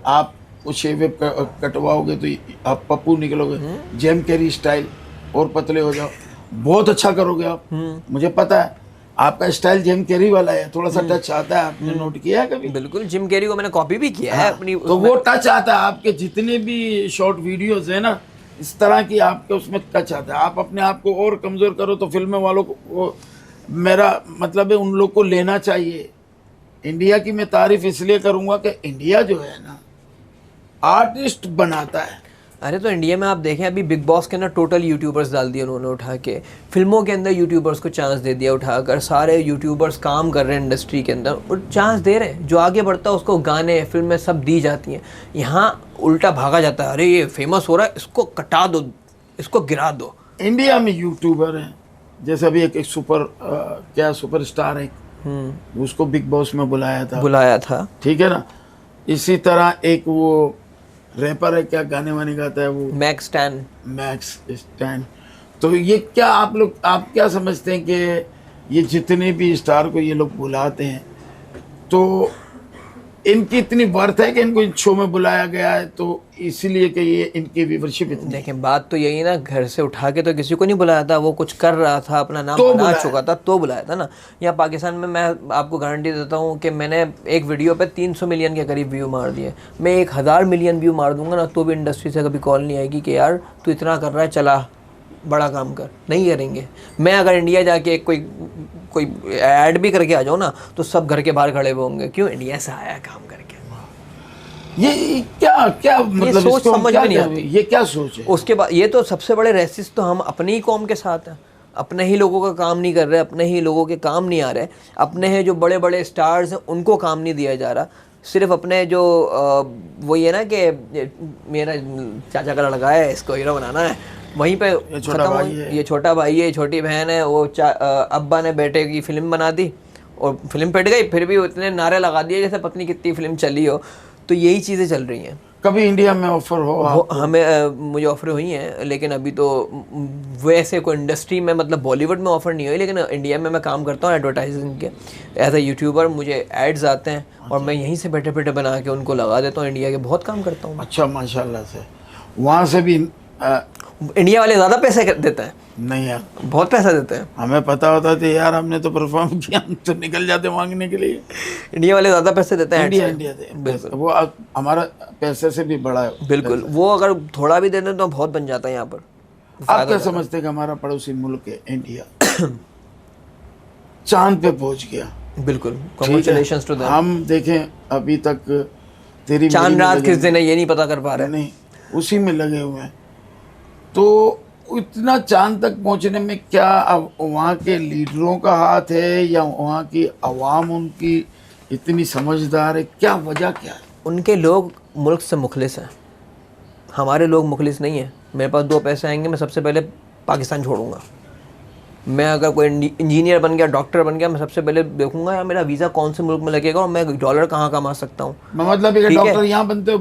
आप वो शेव कटवाओगे तो आप पप्पू निकलोगे, जेम कैरी स्टाइल, और पतले हो जाओ, बहुत अच्छा करोगे आप। मुझे पता है आपका स्टाइल जिम कैरी वाला है, थोड़ा सा टच आता है। आपने नोट किया है कभी? बिल्कुल, जिम कैरी को मैंने कॉपी भी किया है अपनी। तो वो टच आता है। आपके जितने भी शॉर्ट वीडियोस है ना, इस तरह की आपके उसमें टच आता है। आप अपने आप को और कमज़ोर करो तो फिल्में वालों को, मेरा मतलब है उन लोग को लेना चाहिए। इंडिया की मैं तारीफ इसलिए करूँगा कि इंडिया जो है ना, आर्टिस्ट बनाता है। अरे तो इंडिया में आप देखें, अभी बिग बॉस के अंदर टोटल यूट्यूबर्स डाल दिए उन्होंने उठा के। फिल्मों के अंदर यूट्यूबर्स को चांस दे दिया उठाकर। सारे यूट्यूबर्स काम कर रहे हैं इंडस्ट्री के अंदर और चांस दे रहे हैं। जो आगे बढ़ता है उसको गाने, फिल्में सब दी जाती हैं। यहाँ उल्टा भागा जाता है, अरे ये फेमस हो रहा है, इसको कटा दो, इसको गिरा दो। इंडिया में यूट्यूबर हैं, जैसे अभी एक क्या सुपरस्टार है, उसको बिग बॉस में बुलाया था, ठीक है ना। इसी तरह एक वो रैपर है, क्या गाने वाने गाता है वो, मैक्स स्टैन। तो ये क्या आप क्या समझते हैं कि ये जितने भी स्टार को ये लोग बुलाते हैं, तो इनकी इतनी वर्थ है कि इनको इन शो में बुलाया गया है, तो इसीलिए कि ये इनकी व्यूवरशिप इतनी। देखें बात तो यही ना, घर से उठा के तो किसी को नहीं बुलाया था, वो कुछ कर रहा था, अपना नाम तो बना चुका था तो बुलाया था ना। यहाँ पाकिस्तान में मैं आपको गारंटी देता हूँ कि मैंने एक वीडियो पे 300 मिलियन के करीब व्यू मार दिए। मैं 1000 मिलियन व्यू मार दूंगा ना, तो भी इंडस्ट्री से कभी कॉल नहीं आएगी कि यार तू इतना कर रहा है, चला बड़ा काम कर, नहीं करेंगे। मैं अगर इंडिया जाके कोई ऐड भी करके आ जाऊँ ना, तो सब घर के बाहर खड़े हुए होंगे, क्यों, इंडिया से आया काम करके। ये क्या मतलब सोच इसको हम समझ क्या में नहीं कहें? आती। ये क्या सोच है? उसके बाद ये तो सबसे बड़े रेसिस्ट तो हम अपने ही कौम के साथ हैं, अपने ही लोगों का काम नहीं कर रहे, अपने ही लोगों के काम नहीं आ रहे, अपने हैं जो बड़े बड़े स्टार्स हैं उनको काम नहीं दिया जा रहा, सिर्फ अपने जो वही है ना कि मेरा चाचा का लड़का है, इसको हीरो बनाना है, वहीं पे छोटा भाई है, ये छोटा भाई है, छोटी बहन है, वो अब्बा ने बेटे की फिल्म बना दी और फिल्म पिट गई, फिर भी उतने नारे लगा दिए जैसे पत्नी कितनी फिल्म चली हो। तो यही चीज़ें चल रही हैं। कभी इंडिया में ऑफर हो? हमें मुझे ऑफर हुई हैं, लेकिन अभी तो वैसे कोई इंडस्ट्री में, मतलब बॉलीवुड में ऑफर नहीं हुई, लेकिन इंडिया में मैं काम करता हूँ एडवर्टाइजिंग के एज ए यूट्यूबर। मुझे एड्स आते हैं और मैं यहीं से बैठे बैठे बना के उनको लगा देता हूँ। इंडिया के बहुत काम करता हूँ। अच्छा, माशाल्लाह से। वहाँ से भी इंडिया वाले ज़्यादा पैसे देते हैं? नहीं यार, बहुत पैसा देते हैं। हमें पता होता तो यार हमने तो परफॉर्म किया, हम तो निकल जाते मांगने के लिए। इंडिया वाले ज़्यादा पैसे देते हैं। इंडिया बिल्कुल, वो हमारा पैसे से भी बड़ा है। बिल्कुल, वो अगर थोड़ा भी दे दें तो बहुत बन जाता है यहाँ पर। आप क्या समझते हैं कि हमारा पड़ोसी मुल्क है इंडिया चांद पे पहुंच गया? बिल्कुल, कांग्रेचुलेशंस टू देम। हम देखें अभी तक तेरी चांद रात किस दिन है ये नहीं पता कर पा रहे। नहीं, उसी में लगे हुए हैं। तो इतना चांद तक पहुंचने में क्या अब वहाँ के लीडरों का हाथ है या वहाँ की आवाम उनकी इतनी समझदार है? क्या वजह क्या है? उनके लोग मुल्क से मुखलिस हैं, हमारे लोग मुखलिस नहीं हैं। मेरे पास 2 पैसे आएंगे, मैं सबसे पहले पाकिस्तान छोड़ूंगा। मैं अगर कोई इंजीनियर बन गया, डॉक्टर बन गया, मैं सबसे पहले देखूंगा यार मेरा वीज़ा कौन से मुल्क में लगेगा और मैं डॉलर कहाँ कमा सकता हूँ। मतलब डॉक्टर यहाँ बनते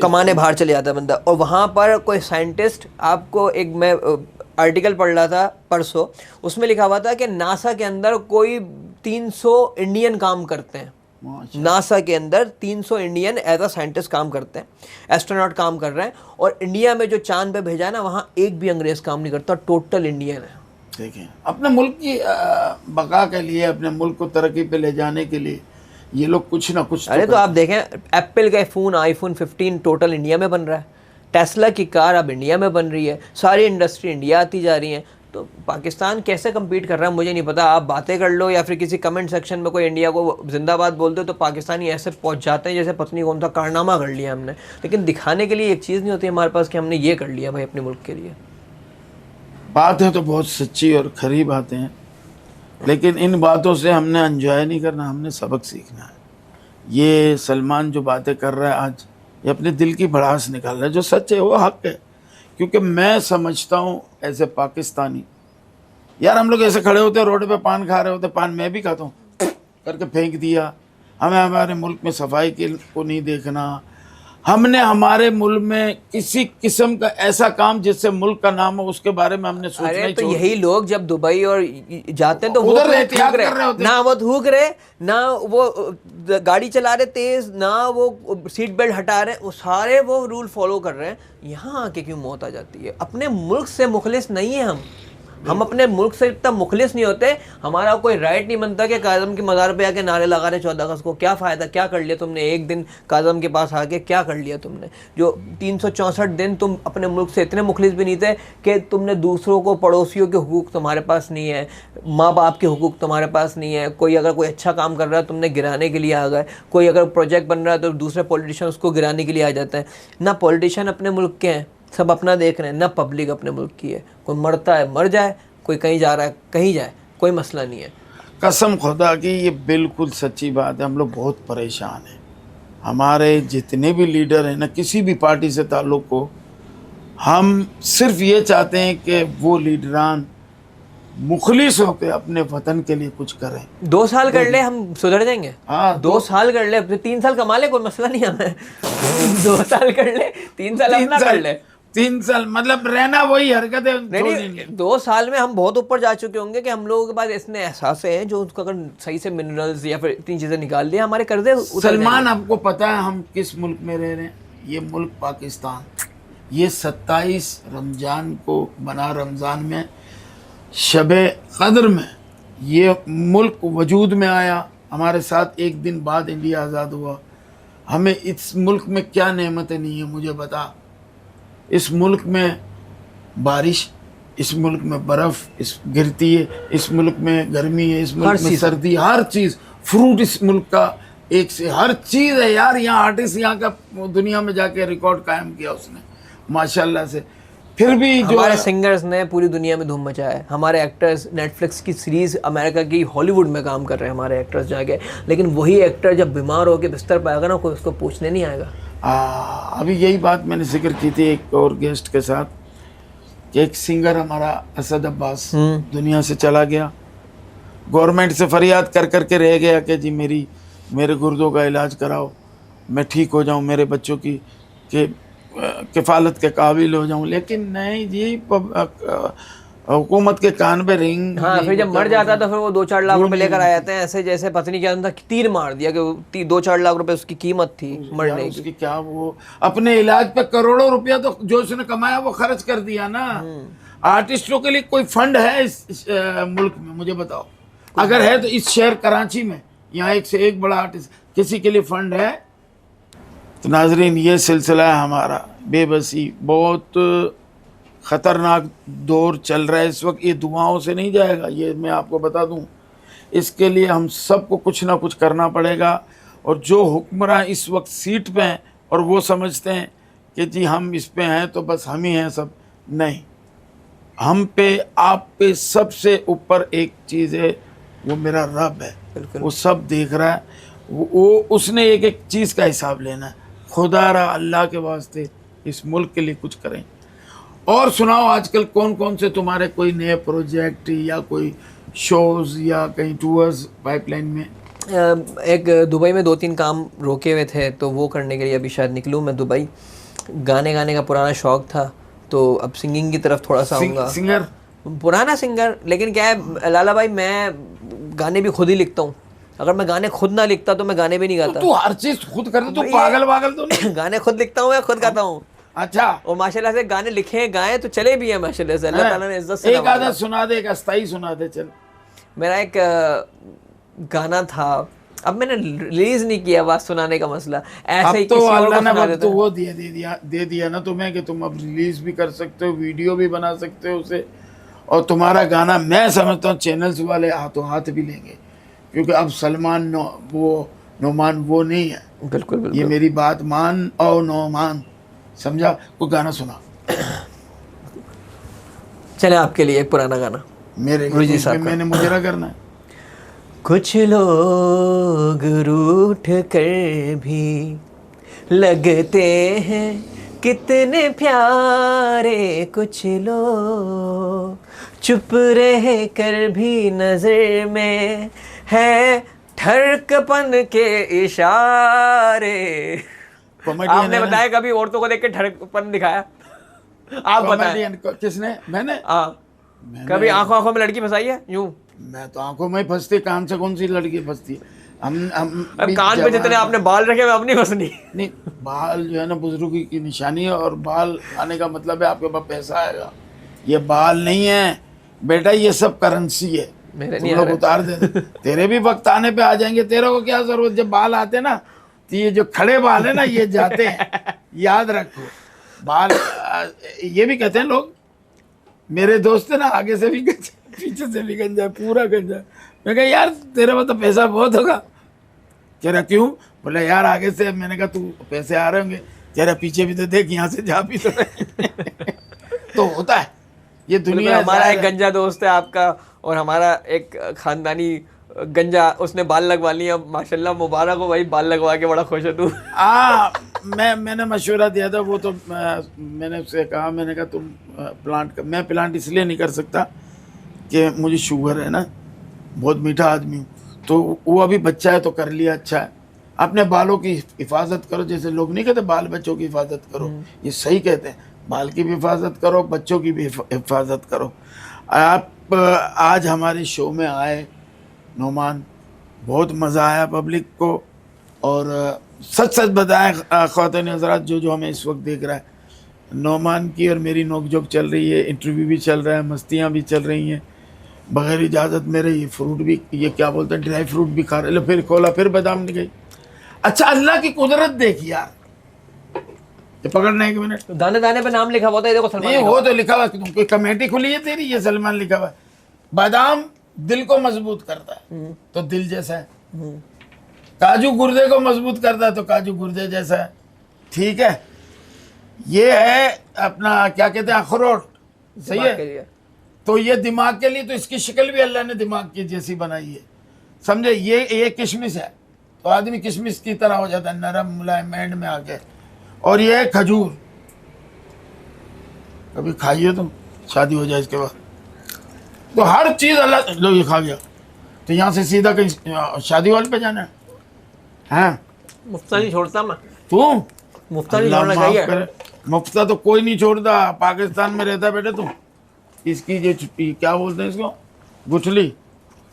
कमाने बाहर चले जाता है बंदा, और वहाँ पर कोई साइंटिस्ट, आपको एक मैं आर्टिकल पढ़ रहा था परसों, उसमें लिखा हुआ था कि नासा के अंदर कोई 300 इंडियन काम करते हैं। नासा के अंदर 300 इंडियन एज अ साइंटिस्ट काम करते हैं, एस्ट्रोनॉट काम कर रहे हैं। और इंडिया में जो चांद पे भेजा है ना, वहाँ एक भी अंग्रेज काम नहीं करता, टोटल इंडियन है। देखें, अपने मुल्क की बका के लिए, अपने मुल्क को तरक्की पे ले जाने के लिए ये लोग कुछ ना कुछ। अरे तो आप देखें, एप्पल का फ़ोन आईफोन 15 टोटल इंडिया में बन रहा है, टेस्ला की कार अब इंडिया में बन रही है, सारी इंडस्ट्री इंडिया आती जा रही है। तो पाकिस्तान कैसे कम्पीट कर रहा है मुझे नहीं पता। आप बातें कर लो या फिर किसी कमेंट सेक्शन में कोई इंडिया को जिंदाबाद बोल दो, तो पाकिस्तानी ऐसे पहुंच जाते हैं जैसे पत्नी कौन सा कारनामा कर लिया हमने। लेकिन दिखाने के लिए एक चीज़ नहीं होती हमारे पास कि हमने ये कर लिया भाई अपने मुल्क के लिए। बातें तो बहुत सच्ची और खरी बातें हैं, लेकिन इन बातों से हमने एंजॉय नहीं करना, हमने सबक सीखना है। ये सलमान जो बातें कर रहा है आज, ये अपने दिल की भड़ास निकाल रहा है, जो सच है वो हक है। क्योंकि मैं समझता हूँ ऐसे पाकिस्तानी, यार हम लोग ऐसे खड़े होते हैं रोड पे, पान खा रहे होते, पान मैं भी खाता हूँ करके फेंक दिया। हमें हमारे मुल्क में सफाई को नहीं देखना। हमने हमारे मुल्क में किसी किस्म का ऐसा काम जिससे मुल्क का नाम हो उसके बारे में हमने सोचना ही तो यही लोग जब दुबई और जाते हैं तो उधर एहतियात कर रहे होते, ना वो थूक रहे, ना वो गाड़ी चला रहे तेज, ना वो सीट बेल्ट हटा रहे, वो सारे वो रूल फॉलो कर रहे हैं। यहाँ आके क्यों मौत आ जाती है? अपने मुल्क से मुखलिस नहीं है हम अपने मुल्क से इतना मुखलिस नहीं होते। हमारा कोई राइट नहीं बनता कि काज़म के मज़ार पे आके नारे लगा रहे 14 अगस्त को। क्या फ़ायदा, क्या कर लिया तुमने? एक दिन काज़म के पास आके क्या कर लिया तुमने? जो 364 दिन तुम अपने मुल्क से इतने मुखलिस भी नहीं थे कि तुमने दूसरों को, पड़ोसियों के हुकूक तुम्हारे पास नहीं है, माँ बाप के हुकूक तुम्हारे पास नहीं है। कोई अगर कोई अच्छा काम कर रहा है तुमने गिराने के लिए आ गए, कोई अगर प्रोजेक्ट बन रहा है तो दूसरे पॉलिटिशियन उसको गिराने के लिए आ जाते हैं। ना पॉलिटिशियन अपने मुल्क के हैं, सब अपना देख रहे हैं, ना पब्लिक अपने मुल्क की है। कोई मरता है मर जाए, कोई कहीं जा रहा है कहीं जाए, कोई मसला नहीं है। कसम खुदा की ये बिल्कुल सच्ची बात है। हम लोग बहुत परेशान हैं। हमारे जितने भी लीडर हैं ना, किसी भी पार्टी से ताल्लुक़ हो, हम सिर्फ ये चाहते हैं कि वो लीडरान मुखलिस होकर अपने वतन के लिए कुछ करें। 2 साल कर ले, हम सुधर जाएंगे। हाँ, 2 साल कर ले, 3 साल कमा ले, कोई मसला नहीं हमें। 2 साल कर ले, 3 साल अपना कर ले। 3 साल मतलब रहना वही हरकत है। नहीं 2 साल में हम बहुत ऊपर जा चुके होंगे कि हम लोगों के पास इतने एहसास हैं जो उसको अगर सही से मिनरल्स या फिर इतनी चीजें निकाल दिया हमारे कर्जे उतर सलमान, आपको पता है हम किस मुल्क में रह रहे हैं? ये मुल्क पाकिस्तान। ये 27 रमजान को बना, रमजान में शबे कद्र में ये मुल्क वजूद में आया। हमारे साथ एक दिन बाद इंडिया आज़ाद हुआ। हमें इस मुल्क में क्या नेमतें नहीं है मुझे बता। इस मुल्क में बारिश, इस मुल्क में बर्फ़ इस गिरती है, इस मुल्क में गर्मी है, इस मुल्क में सर्दी, हर चीज़। फ्रूट इस मुल्क का एक से हर चीज़ है यार। यहाँ आर्टिस्ट यहाँ का दुनिया में जाके रिकॉर्ड कायम किया उसने माशाल्लाह से। फिर भी जो हमारे सिंगर्स ने पूरी दुनिया में धूम मचाया है। हमारे एक्टर्स नेटफ्लिक्स की सीरीज अमेरिका की हॉलीवुड में काम कर रहे हैं हमारे एक्टर्स जाके, लेकिन वही एक्टर जब बीमार होकर बिस्तर पर आएगा ना कोई उसको पूछने नहीं आएगा। अभी यही बात मैंने जिक्र की थी एक और गेस्ट के साथ कि एक सिंगर हमारा असद अब्बास दुनिया से चला गया। गवर्नमेंट से फरियाद कर करके रह गया कि जी मेरे गुर्दों का इलाज कराओ, मैं ठीक हो जाऊं, मेरे बच्चों की किफ़ालत के काबिल हो जाऊं। लेकिन नहीं जी, हुकूमत के कान पे रिंग। हाँ, फिर जब मर जाता तो फिर वो 2-4 लाख रुपए लेकर आ जाते हैं, ऐसे जैसे पत्नी के अंदर तीर मार दिया कि 2-4 लाख रुपए उसकी कीमत थी मरने की। उसकी क्या, वो अपने इलाज पे करोड़ों रुपया तो जो उसने कमाया वो खर्च कर दिया ना। आर्टिस्टों के लिए कोई फंड है इस मुल्क में? मुझे बताओ। अगर है तो इस शहर कराची में यहाँ एक से एक बड़ा आर्टिस्ट, किसी के लिए फंड है? तो नाजरीन, ये सिलसिला है हमारा बेबसी। बहुत ख़तरनाक दौर चल रहा है इस वक्त। ये दुआओं से नहीं जाएगा, ये मैं आपको बता दूं। इसके लिए हम सबको कुछ ना कुछ करना पड़ेगा। और जो हुक्मरान इस वक्त सीट पे हैं और वो समझते हैं कि जी हम इस पे हैं तो बस हम ही हैं सब, नहीं। हम पे, आप पे सबसे ऊपर एक चीज़ है, वो मेरा रब है। वो सब देख रहा है। वो उसने एक एक चीज़ का हिसाब लेना है। खुदा रा अल्लाह के वास्ते इस मुल्क के लिए कुछ करें। और सुनाओ, आजकल कौन कौन से तुम्हारे कोई नए प्रोजेक्ट या कोई शोज़ या कहीं टूर्स पाइपलाइन में? एक दुबई में 2-3 काम रोके हुए थे तो वो करने के लिए अभी शायद निकलूँ मैं दुबई। गाने का पुराना शौक़ था तो अब सिंगिंग की तरफ थोड़ा सा आऊँगा। सिंगर, पुराना सिंगर, लेकिन क्या है लाला भाई, मैं गाने भी खुद ही लिखता हूँ। अगर मैं गाने खुद ना लिखता तो मैं गाने भी नहीं गाता। तू हर चीज़ खुद करता, तू पागल तो नहीं? गाने खुद लिखता हूँ, मैं खुद गाता हूँ। अच्छा। और माशाल्लाह से गाने लिखे गाए तो चले भी हैं माशाल्लाह से, अल्लाह ताला ने इज्जत से। एक आधा सुना दे, एक अस्थाई सुना दे। चल, मेरा एक गाना था, अब मैंने रिलीज नहीं किया, बात सुनाने का मसला ऐसे ही। तो अल्लाह ने वक्त तो वो दे दिया ना तुम्हें कि तुम अब रिलीज भी कर सकते हो, वीडियो भी बना सकते हो उसे। और तुम्हारा गाना मैं समझता हूँ चैनल्स वाले हाथों हाथ भी लेंगे, क्योंकि अब सलमान नोमान वो नहीं है। बिल्कुल बिल्कुल, ये मेरी बात मान और नोमान, समझा? कोई गाना सुना। चले आपके लिए एक पुराना गाना मेरे मैंने मुजरा करना है। कुछ लोग रूठ कर भी लगते हैं कितने प्यारे, कुछ लोग चुप रह कर भी नजर में है ठरकपन के इशारे। आपने बताया कभी औरतों को देख के ठरकपन दिखाया? आप बताएं। किसने? मैंने कभी आंखों में लड़की फंसाई है? यूं मैं तो आंखों में फंसती, कान से कौन सी लड़की फंसती है? हम कान पे जितने आपने बाल रखे अब नहीं फंसनी। नहीं, बाल जो है ना बुजुर्गी की निशानी है, और बाल आने का मतलब है आपके पास पैसा आएगा। ये बाल नहीं है बेटा, ये सब करेंसी है। मेरे तुम लोग उतार दे, तेरे भी वक्त आने पे आ जाएंगे। तेरे को क्या जरूरत, जब बाल आते ना तो ये जो खड़े बाल है ना ये जाते हैं, याद रखो। बाल ये भी कहते हैं लोग, मेरे दोस्त है ना, आगे से भी गंजा पीछे से भी गंजा, पूरा गंजा। मैं कहा यार तेरे में तो पैसा बहुत होगा। कह रहा क्यों? बोला यार आगे से। मैंने कहा तू पैसे आ रहे होंगे। कह रहा पीछे भी तो देख, यहाँ से जा भी तो तो होता है ये दुनिया। हमारा एक गंजा दोस्त है आपका, और हमारा एक खानदानी गंजा, उसने बाल लगवा लिया माशाल्लाह, मुबारक हो भाई, बाल लगवा के बड़ा खुश है तू। मैंने मशवरा दिया था, वो तो मैंने उससे कहा, मैंने कहा तुम मैं प्लांट इसलिए नहीं कर सकता कि मुझे शुगर है ना, बहुत मीठा आदमी हूँ। तो वो अभी बच्चा है तो कर लिया, अच्छा है। अपने बालों की हिफाजत करो, जैसे लोग नहीं कहते बाल बच्चों की हिफाजत करो, ये सही कहते हैं। बाल की भी हिफाजत करो, बच्चों की भी हिफाजत करो। आप आज हमारे शो में आए नोमान, बहुत मज़ा आया पब्लिक को। और सच सच बताएं ख़वातीन हज़रात, जो हमें इस वक्त देख रहा है, नोमान की और मेरी नोकझोंक चल रही है, इंटरव्यू भी चल रहा है, मस्तियाँ भी चल रही हैं। बगैर इजाज़त मेरे ये फ्रूट भी, ये क्या बोलते हैं, ड्राई फ्रूट भी खा रहे। लो फिर खोला, फिर बादाम नहीं गई। अच्छा, अल्लाह की कुदरत देखी यार, ये पकड़ना 1 मिनट। दाने दाने पे नाम लिखा हुआ था, ये देखो सलमान नहीं, लिखा वो हुआ तो लिखा हुआ, कोई कमेटी खुली है तेरी, ये सलमान लिखा हुआ है। बादाम दिल को मजबूत करता है, तो दिल जैसा है। काजू गुर्दे को मजबूत करता है, तो काजू गुर्दे जैसा है। ठीक है, ये है अपना क्या कहते हैं, अखरोट, सही दिमाग के है। लिए। तो ये दिमाग के लिए, तो इसकी शक्ल भी अल्लाह ने दिमाग की जैसी बनाई है, समझे। ये किशमिश है, तो आदमी किशमिश की तरह हो जाता है, नरम मुलायम एंड में आके। और ये है खजूर, कभी खाइए तुम, शादी हो जाए इसके बाद। तो हर चीज़ अल्लाह, लो ये खा गया, तो यहाँ से सीधा कहीं शादी हॉल पे जाना है। हाँ, मुफ्ता नहीं छोड़ता मैं, तू मुफ्ता नहीं अल्लाह छोड़ना माफ चाहिए। करे, मुफ्ता तो कोई नहीं छोड़ता। पाकिस्तान में रहता बेटे तू, इसकी ये क्या बोलते हैं इसको, गुठली,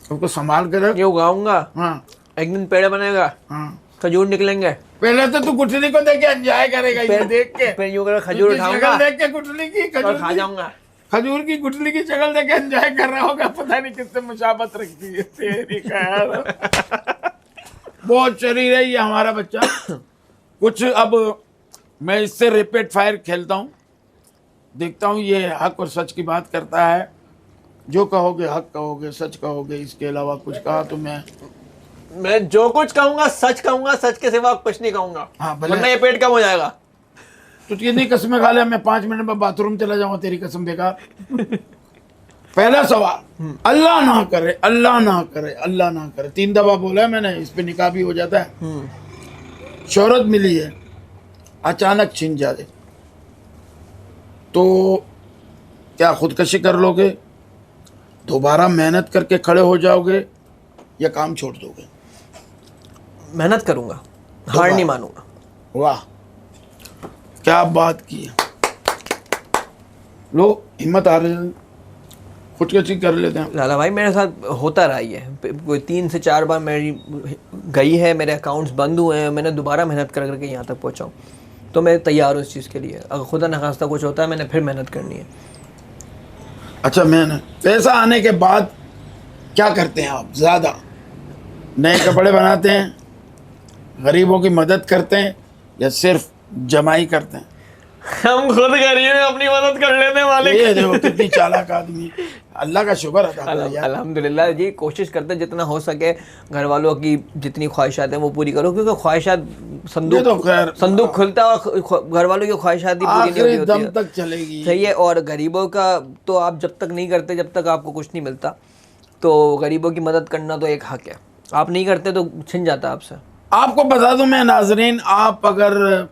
उसको संभाल के रख। ये उगाऊंगा, हाँ एक दिन पेड़ बनेगा, हाँ, खजूर निकलेंगे, पहले तो तू गुठली को देख के एंजॉय करेगा, ये देख के। फिर यूं कर खजूर उसकी उठाऊंगा शक्ल देख के गुठली की, और खा जाऊंगा। खजूर की गुठली की शक्ल देख के एंजॉय कर रहा होगा, पता नहीं किससे मुशाबत रखती है तेरी खैर। बहुत शरीर है ये हमारा बच्चा। कुछ अब मैं इससे रैपिड फायर खेलता हूँ, देखता हूँ ये हक और सच की बात करता है। जो कहोगे हक कहोगे, सच कहोगे, इसके अलावा कुछ कहा तो मैं जो कुछ कहूंगा सच के सिवा कुछ नहीं कहूंगा। हाँ, भले। वरना ये पेट कम हो जाएगा। तो कितनी कसमें खा ले, मैं 5 मिनट में बाथरूम चला जाऊंगा, तेरी कसम बेकार। पहला सवाल, अल्लाह ना करे, अल्लाह ना करे, अल्लाह ना करे, 3 दफा बोला है मैंने, इस पे निकाह भी हो जाता है। शोहरत मिली है, अचानक छिन जाए, तो क्या खुदकशी कर लोगे, दोबारा मेहनत करके खड़े हो जाओगे, या काम छोड़ दोगे? मेहनत करूंगा, हार नहीं मानूंगा। वाह, क्या बात की है। लो हिम्मत आ रही, खुदकशी कर लेते हैं। लाला भाई मेरे साथ होता रहा ये, कोई 3 से 4 बार मेरी गई है, मेरे अकाउंट्स बंद हुए हैं, मैंने दोबारा मेहनत कर करके यहाँ तक पहुँचा हूँ। तो मैं तैयार हूँ इस चीज़ के लिए। अगर खुदा न खास्ता कुछ होता है, मैंने फिर मेहनत करनी है। अच्छा, मैंने पैसा आने के बाद क्या करते हैं आप? ज़्यादा नए कपड़े बनाते हैं, गरीबों की मदद करते हैं, या सिर्फ जमाई करते हैं? हम खुद गरीब हैं, अपनी मदद कर लेते हैं मालिक। ये देखो कितनी चालाक आदमी। अल्लाह का शुक्र अदा करो यार। अल्हम्दुलिल्लाह जी, कोशिश करते हैं जितना हो सके घर वालों की जितनी ख्वाहिशात हैं वो पूरी करो, क्योंकि ख्वाहिशात ये तो खैर संदूक खुलता है और घर वालों की ख्वाहिशात ही पूरी नहीं आखिरी होती दम है। तक चलेगी। सही है। और गरीबों का तो आप जब तक नहीं करते, जब तक आपको कुछ नहीं मिलता, तो गरीबों की मदद करना तो एक हक है। आप नहीं करते तो छिन जाता है आपसे। आपको बता दूं मैं नाजरीन, आप अगर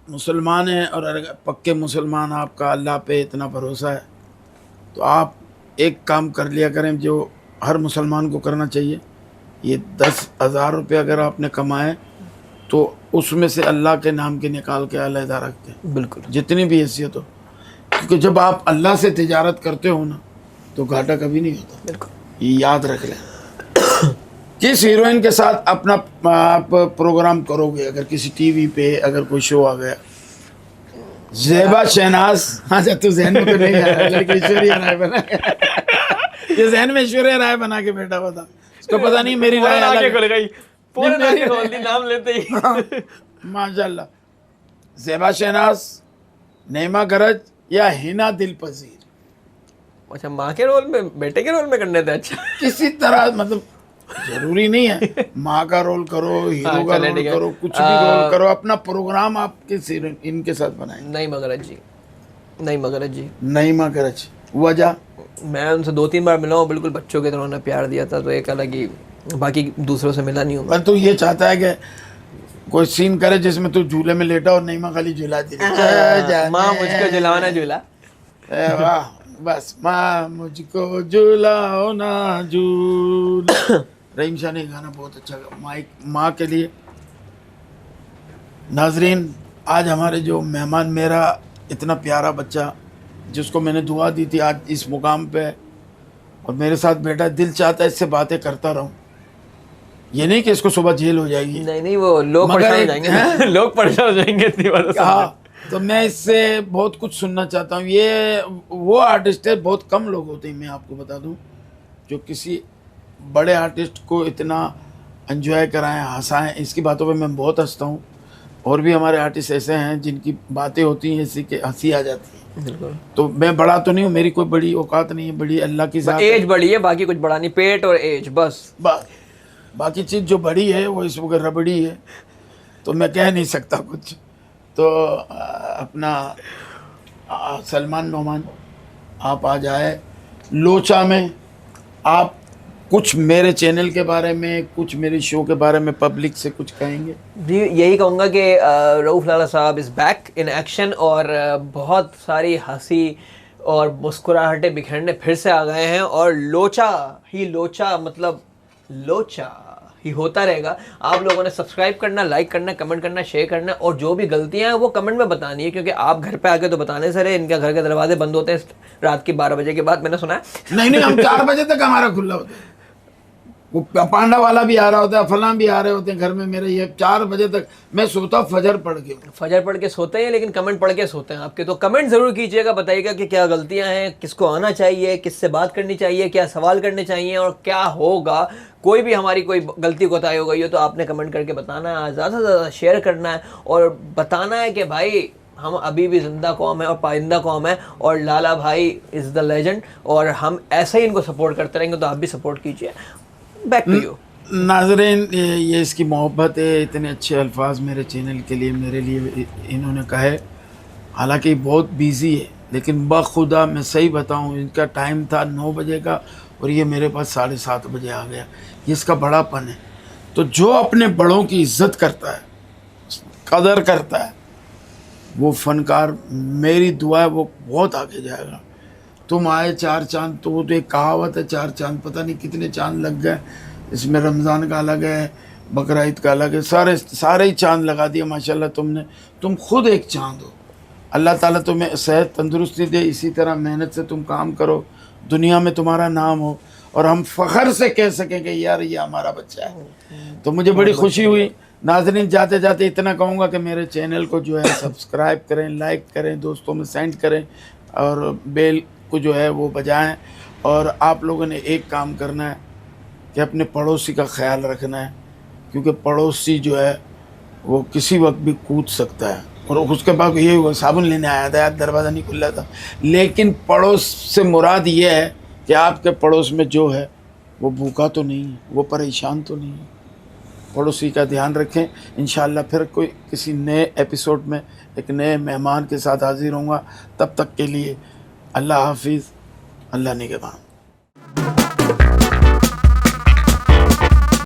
मुसलमान हैं और अगर पक्के मुसलमान, आपका अल्लाह पे इतना भरोसा है, तो आप एक काम कर लिया करें जो हर मुसलमान को करना चाहिए। ये 10,000 रुपये अगर आपने कमाए, तो उसमें से अल्लाह के नाम के निकाल के अलहदा रखते हैं, बिल्कुल, जितनी भी हैसियत हो। क्योंकि जब आप अल्लाह से तिजारत करते हो ना, तो घाटा कभी नहीं होता। बिल्कुल। ये याद रख लें। किस हीरोइन के साथ अपना आप प्रोग्राम करोगे अगर किसी टीवी पे अगर कोई शो आ गया? ज़ेबा शहनाज। हाँ, जब तो जहन में तो नहीं आ रहा, लड़की ऐश्वर्या राय बना ये जहन में ऐश्वर्या राय बना के बैठा हुआ था, उसको पता नहीं मेरी राय अलग है। नाम लेते ही माशाल्लाह। ज़ेबा शहनाज, नईमा गरज या हिना दिल पजीर? अच्छा, माँ के रोल में, बेटे के रोल में करने थे। अच्छा, किसी तरह, मतलब जरूरी नहीं है माँ का रोल करो, हीरो का रोल करो, कुछ भी रोल करो, अपना प्रोग्राम आपके इनके साथ बनाए। नईमा गरज जी, नईमा गरज जी। नईमा गरज, वजह? मैं उनसे 2-3 बार मिला हूँ, बिल्कुल बच्चों के तरह उन्होंने प्यार दिया था, तो एक अलग ही, बाकी दूसरों से मिला नहीं हूँ। पर तू ये चाहता है कि कोई सीन करे जिसमें तू झूले में लेटा और नईमा खाली झूला दी, माँ मुझको झुलाओ झूला। वाह, बस माँ मुझको झूलाओ ना झूल। रहीम शाह ने गाना बहुत अच्छा माँ के लिए। नाजरीन, आज हमारे जो मेहमान, मेरा इतना प्यारा बच्चा जिसको मैंने दुआ दी थी आज इस मुकाम पे और मेरे साथ बैठा, दिल चाहता है इससे बातें करता रहूं। ये नहीं कि इसको सुबह जेल हो जाएगी, नहीं वो लोग मगर परेशान हो एक- जाएंगे लोग परेशान हो जाएंगे इतनी बात सुन हाँ, तो मैं इससे बहुत कुछ सुनना चाहता हूँ। ये वो आर्टिस्ट है, बहुत कम लोग होते हैं, मैं आपको बता दूं, जो किसी बड़े आर्टिस्ट को इतना एंजॉय कराएं, हंसाएं। इसकी बातों पे मैं बहुत हंसता हूँ। और भी हमारे आर्टिस्ट ऐसे हैं जिनकी बातें होती हैं ऐसी कि हंसी आ जाती है। बिल्कुल। तो मैं बड़ा तो नहीं हूँ, मेरी कोई बड़ी औकात नहीं है, बड़ी अल्लाह की ज़ात है। एज बड़ी है, बाकी कुछ बड़ा नहीं, पेट और एज बस। बाकी चीज़ जो बड़ी है वो इस वक्त रबड़ी है, तो मैं कह नहीं सकता कुछ। तो अपना सलमान नोमान आप आ जाए लोचा में, आप कुछ मेरे चैनल के बारे में, कुछ मेरे शो के बारे में पब्लिक से कुछ कहेंगे? जी यही कहूँगा कि रऊफ लाला साहब इज़ बैक इन एक्शन और बहुत सारी हंसी और मुस्कुराहटें बिखेरने फिर से आ गए हैं और लोचा ही लोचा, मतलब लोचा ही होता रहेगा। आप लोगों ने सब्सक्राइब करना, लाइक करना, कमेंट करना, शेयर करना और जो भी गलतियां हैं वो कमेंट में बतानी है, क्योंकि आप घर पे आके तो बताने से रहे, इनके घर के दरवाजे बंद होते हैं रात की 12 बजे के बाद, मैंने सुना है। नहीं, हम 4 बजे तक हमारा खुला होता है। वो पांडा वाला भी आ रहा होता है, फलां भी आ रहे होते हैं घर में मेरे। ये 4 बजे तक मैं सोता फजर पढ़ के। फजर पढ़ के सोते हैं लेकिन कमेंट पढ़ के सोते हैं आपके। तो कमेंट ज़रूर कीजिएगा, बताइएगा कि क्या गलतियां हैं, किसको आना चाहिए, किससे बात करनी चाहिए, क्या सवाल करने चाहिए और क्या होगा। कोई भी हमारी कोई गलती कोताही हो गई हो तो आपने कमेंट करके बताना है, ज़्यादा से ज़्यादा शेयर करना है और बताना है कि भाई हम अभी भी जिंदा कौम है और पाइंदा कौम है और लाला भाई इज़ द लेजेंड और हम ऐसे ही इनको सपोर्ट करते रहेंगे। तो आप भी सपोर्ट कीजिए। बैक टू यू नाज़रीन, ये इसकी मोहब्बत है, इतने अच्छे अल्फाज मेरे चैनल के लिए मेरे लिए इन्होंने कहे। हालांकि बहुत बिज़ी है, लेकिन बखुदा मैं सही बताऊं, इनका टाइम था 9 बजे का और ये मेरे पास 7:30 बजे आ गया। ये इसका बड़ापन है। तो जो अपने बड़ों की इज्जत करता है, कदर करता है, वो फ़नकार, मेरी दुआ है वो बहुत आगे जाएगा। तुम आए 4 चांद, तो वो तो एक कहावत है, 4 चांद, पता नहीं कितने चांद लग गए इसमें। रमज़ान का अलग है, बकरा ईद का अलग है, सारे ही चांद लगा दिए माशाल्लाह तुमने। तुम खुद एक चांद हो। अल्लाह ताला तुम्हें सेहत तंदुरुस्ती दे, इसी तरह मेहनत से तुम काम करो, दुनिया में तुम्हारा नाम हो और हम फ़ख्र से कह सकें कि यार ये हमारा बच्चा है। तो मुझे बड़ी खुशी हुई। नाज़रीन, जाते जाते इतना कहूँगा कि मेरे चैनल को जो है सब्सक्राइब करें, लाइक करें, दोस्तों में सेंड करें और बेल को जो है वो बजाएं। और आप लोगों ने एक काम करना है कि अपने पड़ोसी का ख्याल रखना है, क्योंकि पड़ोसी जो है वो किसी वक्त भी कूद सकता है। और उसके बाद ये हुआ, साबुन लेने आया था यार, दरवाज़ा नहीं खुला था। लेकिन पड़ोस से मुराद ये है कि आपके पड़ोस में जो है वो भूखा तो नहीं है, वो परेशान तो नहीं है। पड़ोसी का ध्यान रखें। इंशाअल्लाह फिर कोई किसी नए एपिसोड में एक नए मेहमान के साथ हाजिर होऊंगा। तब तक के लिए अल्लाह हाफिज़, अल्लाह निगहबान।